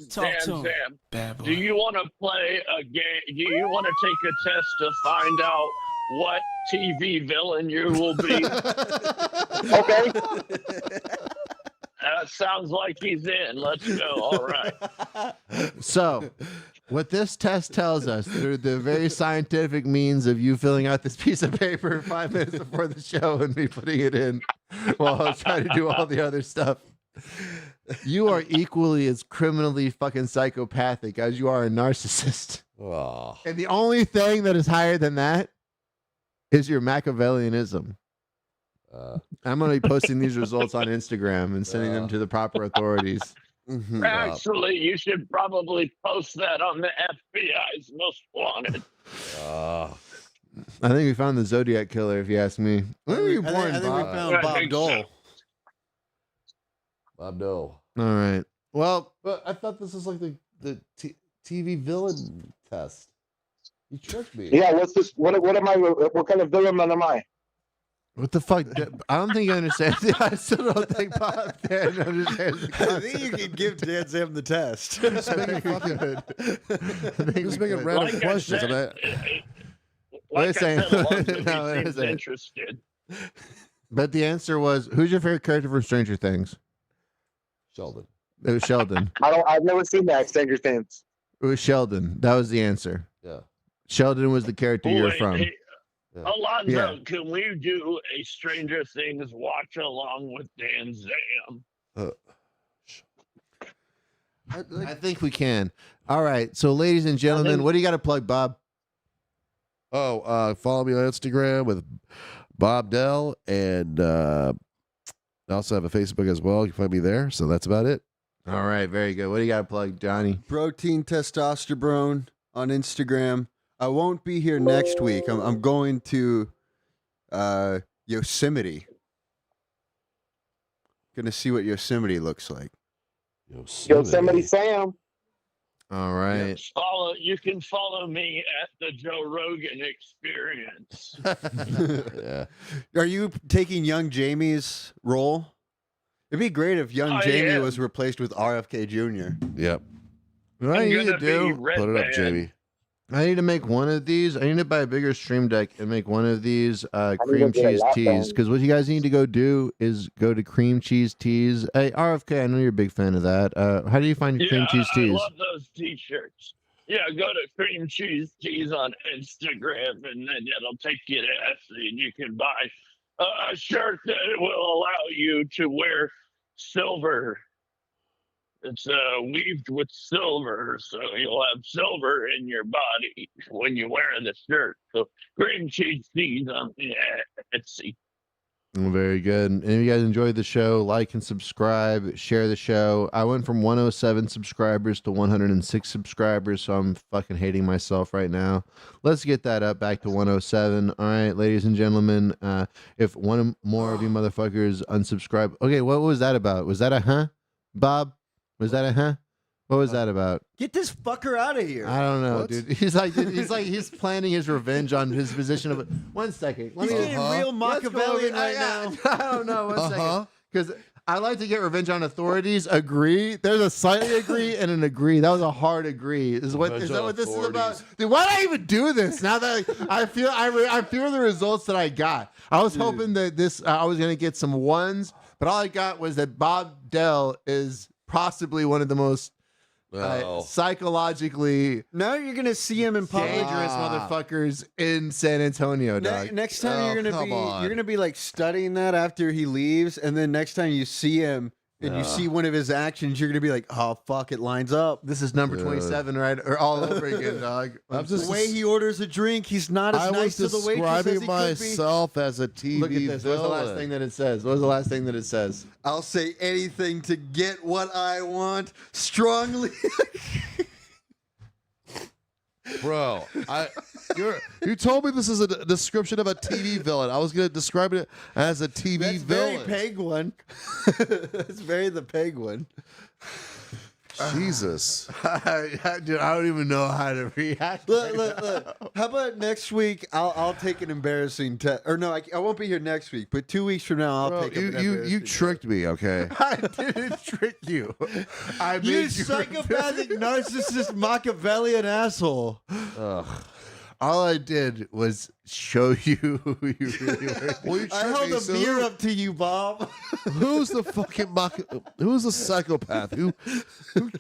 Do you want to play a game? Do you want to take a test to find out what TV villain you will be? Okay. That sounds like he's in. Let's go. All right. So, what this test tells us through the very scientific means of you filling out this piece of paper 5 minutes before the show and me putting it in while I was trying to do all the other stuff, you are equally as criminally fucking psychopathic as you are a narcissist. Oh. And the only thing that is higher than that is your Machiavellianism. I'm going to be posting these results on Instagram and sending them to the proper authorities. Mm-hmm. Actually, you should probably post that on the FBI's Most Wanted. I think we found the Zodiac Killer, if you ask me. When were you born, I think we Bob? found Bob Dole. Bob Dole. All right. Well, but I thought this was like the TV villain test. You tricked me. Yeah, what's this? What am I? What kind of villain am I? what the fuck? I don't think you understand. I still don't think Bob Dan understands the I concept. think you can give Dan Sam the test. Just making random Like I questions. said, Wait a second. Alonzo No, wait a seems second. interested. But the answer was, who's your favorite character from Stranger Things? Sheldon. It was Sheldon. I've never seen that Stranger Things. It was Sheldon. That was the answer. Yeah. Sheldon was the character you're Wait, from. hey, Yeah. Alonzo, Yeah. can we do a Stranger Things watch along with Dan Sam? I think we can. All right. So, ladies and gentlemen, what do you got to plug, Bob? Oh, follow me on Instagram with Bob Dell, and I also have a Facebook as well. You can find me there. So that's about it. All right. Very good. What do you got to plug, Johnny? Protein Testosterone on Instagram. I won't be here next week. I'm going to Yosemite. Gonna see what Yosemite looks like. Yosemite Sam. All right. You can follow me at the Joe Rogan Experience. Yeah. Are you taking young Jamie's role? It'd be great if young Jamie was replaced with RFK Jr. Yep. What I need to do? Put it up, Jamie. I need to make one of these. I need to buy a bigger stream deck and make one of these cream cheese teas. Because what you guys need to go do is go to cream cheese teas. Hey, RFK, I know you're a big fan of that. How do you find your cream cheese teas? I love those T-shirts. Yeah, go to Cream Cheese Teas on Instagram, and then it'll take you to Etsy, and you can buy a shirt that will allow you to wear silver. It's weaved with silver, so you'll have silver in your body when you're wearing the shirt. So Cream Cheese Teas on Etsy. Very good. And if you guys enjoyed the show, like and subscribe, share the show. I went from 107 subscribers to 106 subscribers, so I'm fucking hating myself right now. Let's get that up back to 107. All right, ladies and gentlemen, if one more of you motherfuckers unsubscribe. Okay, what was that about? Was that a huh, Bob? Was that a huh? What was that about? Get this fucker out of here. I don't know, dude. He's planning his revenge on his position of. 1 second. He's getting real Machiavellian right now. I don't know. 1 second. Because I like to get revenge on authorities. Agree. There's a slightly agree and an agree. That was a hard agree. Is that what this is about? Dude, why did I even do this? Now that I feel the results that I got. I was hoping that I was gonna get some ones, but all I got was that Bob Dell is possibly one of the most psychologically now you're gonna see him in public. Dangerous motherfuckers in San Antonio, dog. Next time you're gonna be like studying that after he leaves, and then next time you see him and you see one of his actions, you're gonna be like, oh fuck, it lines up. This is number 27, right? Or all over again, dog. The way he orders a drink, he's not as nice to the waitress as he could be. myself as a TV Look at this. What's the last thing that it says? What was the last thing that it says? I'll say anything to get what I want strongly. Bro, you told me this is a description of a TV villain. I was going to describe it as a TV villain. Very penguin. It's very the penguin. Jesus. Dude, I don't even know how to react. Look. How about next week? I'll take an embarrassing test. Or no, I won't be here next week. But 2 weeks from now, I'll take an embarrassing You tricked me, okay? I didn't trick you. I made you psychopathic, narcissist, Machiavellian asshole. Ugh. All I did was show you who you really were. I held a mirror up to you, Bob. Who's the fucking who's the psychopath? Who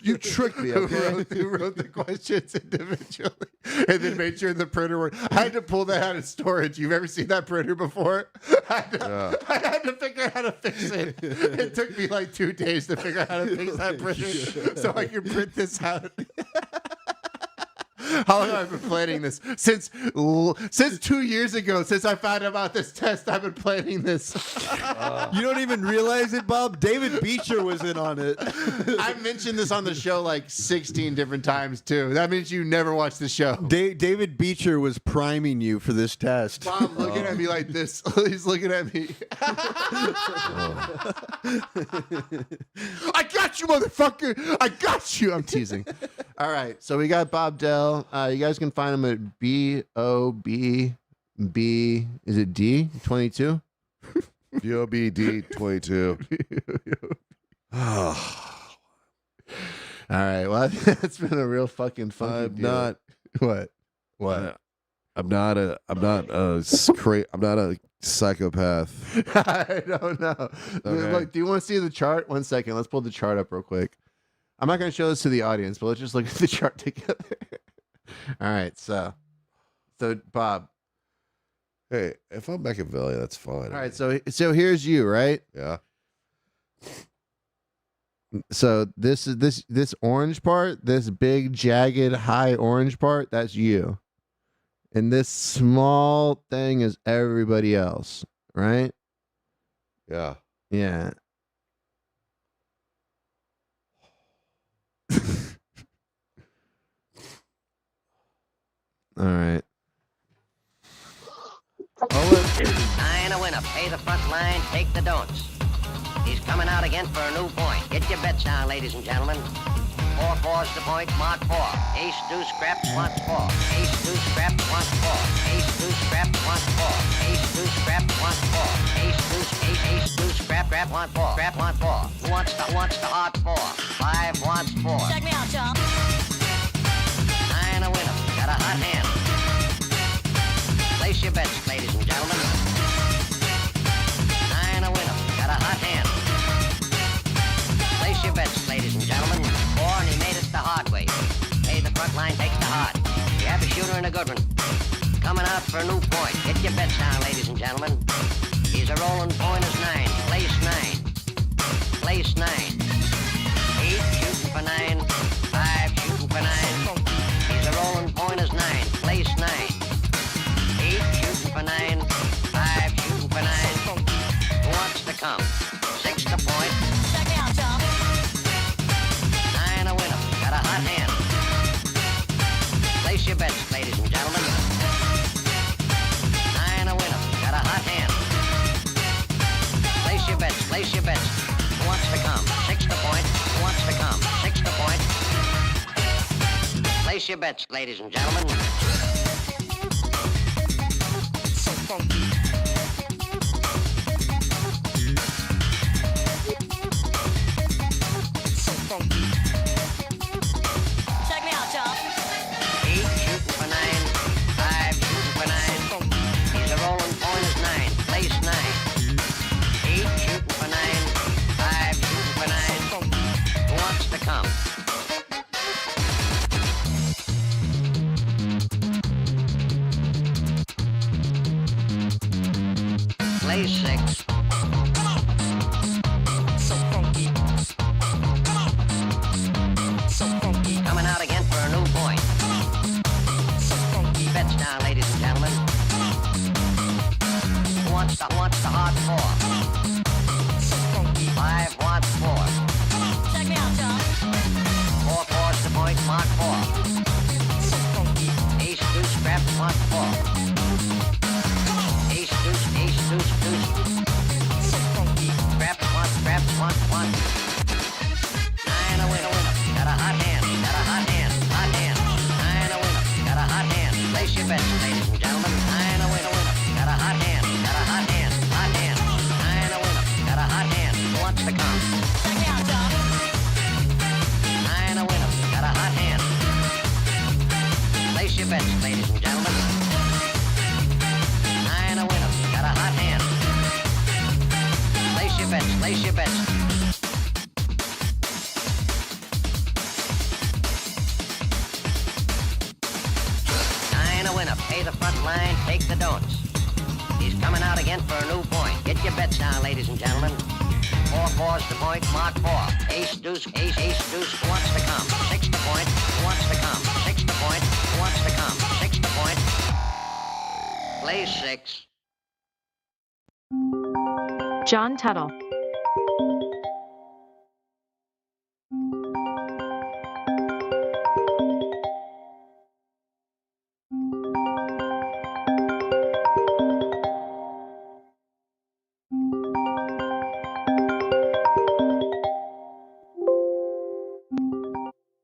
you tricked me, okay? Who wrote the questions individually and then made sure the printer worked. I had to pull that out of storage. You've ever seen that printer before? I had to figure out how to fix it. It took me like 2 days to figure out how to fix that printer so I could print this out. How long have I been planning this? Since 2 years ago, since I found out about this test, I've been planning this. You don't even realize it, Bob. David Beecher was in on it. I mentioned this on the show like 16 different times, too. That means you never watched the show. David Beecher was priming you for this test. Bob looking at me like this. He's looking at me. I got you, motherfucker. I got you. I'm teasing. All right. So we got Bob Dell. You guys can find him at BOBB. Is it D 22? BOBD 22. All right. Well, it's been a real fucking fun. What? I'm not a psychopath. I don't know. Okay. Look, do you want to see the chart? 1 second. Let's pull the chart up real quick. I'm not going to show this to the audience, but let's just look at the chart together. All right, so Bob. Hey, if I'm Machiavelli, that's fine. All right, so here's you, right? Yeah. So this is this orange part, this big jagged high orange part, that's you. And this small thing is everybody else, right? Yeah. Yeah. All right. I ain't a winner. Pay the front line, take the don'ts. He's coming out again for a new point. Get your bets down, ladies and gentlemen. 4-4's the point, mark 4. Ace, deuce, scraps, wants 4. Ace, deuce, scraps, wants 4. Ace, deuce, scraps, wants 4. Ace, deuce, scraps, wants 4. Ace, deuce, ace, deuce, scrap, want 4. Scrap, want 4. Who wants the hard 4? 5 wants 4. Check me out, y'all. I ain't a winner. Got a hot hand. Place your bets, ladies and gentlemen. I ain't a winner. Got a hot hand. Place your bets, ladies and gentlemen. 4, and he made it the hard way. Pay the front line, take the hard. You have a shooter and a good one. Coming out for a new point. Get your bets down, ladies and gentlemen. He's a rolling point is 9. Place 9. Place 9. 8 shooting for 9. 5 shooting for 9. He's a rolling point is 9. Place 9. 8 shooting for 9. 5 shooting for 9. Who wants to come? 6 to point. Check me out, y'all. 9 a winner. Got a hot hand. Place your bets, ladies and gentlemen. 9 a winner. Got a hot hand. Place your bets. Place your bets. Who wants to come? 6 to point. Who wants to come? 6 to point. Place your bets, ladies and gentlemen. So funky. So funky. Check me out, y'all. 8 shooting for 9. 5 shooting for 9. He's a rolling point is 9. Place 9. 8 shooting for 9. 5 shooting for 9. Who wants to come? Place 6. So funky. So funky. Coming out again for a new point. So funky. Bets down, ladies and gentlemen. Who wants the hard 4? So funky. 5 wants 4. Check me out, y'all. 4 4's the point, mark 4. So funky. Ace, deuce, scrap, want 4. Ace, deuce, deuce. So funky. Scrap, want 1. 9 a winner. Got a hot hand. 9 a winner. Got a hot hand. Place your bets, ladies and gentlemen. 9 a winner. Got a hot hand. 9 a winner. Got a hot hand. Who wants to come? Check me out, y'all. 9 a winner. Got a hot hand. Place your bets, ladies and gentlemen. 9 a winner. Got a hot hand. Place your bets. Place your bets. Pay the front line, take the don'ts. He's coming out again for a new point. Get your bets down, ladies and gentlemen. 4 4's the point, mark 4. Ace, deuce, deuce. Who wants to come? 6 to point. Who wants to come? 6 to point. Who wants to come? 6 to point. Play 6. John Tuttle.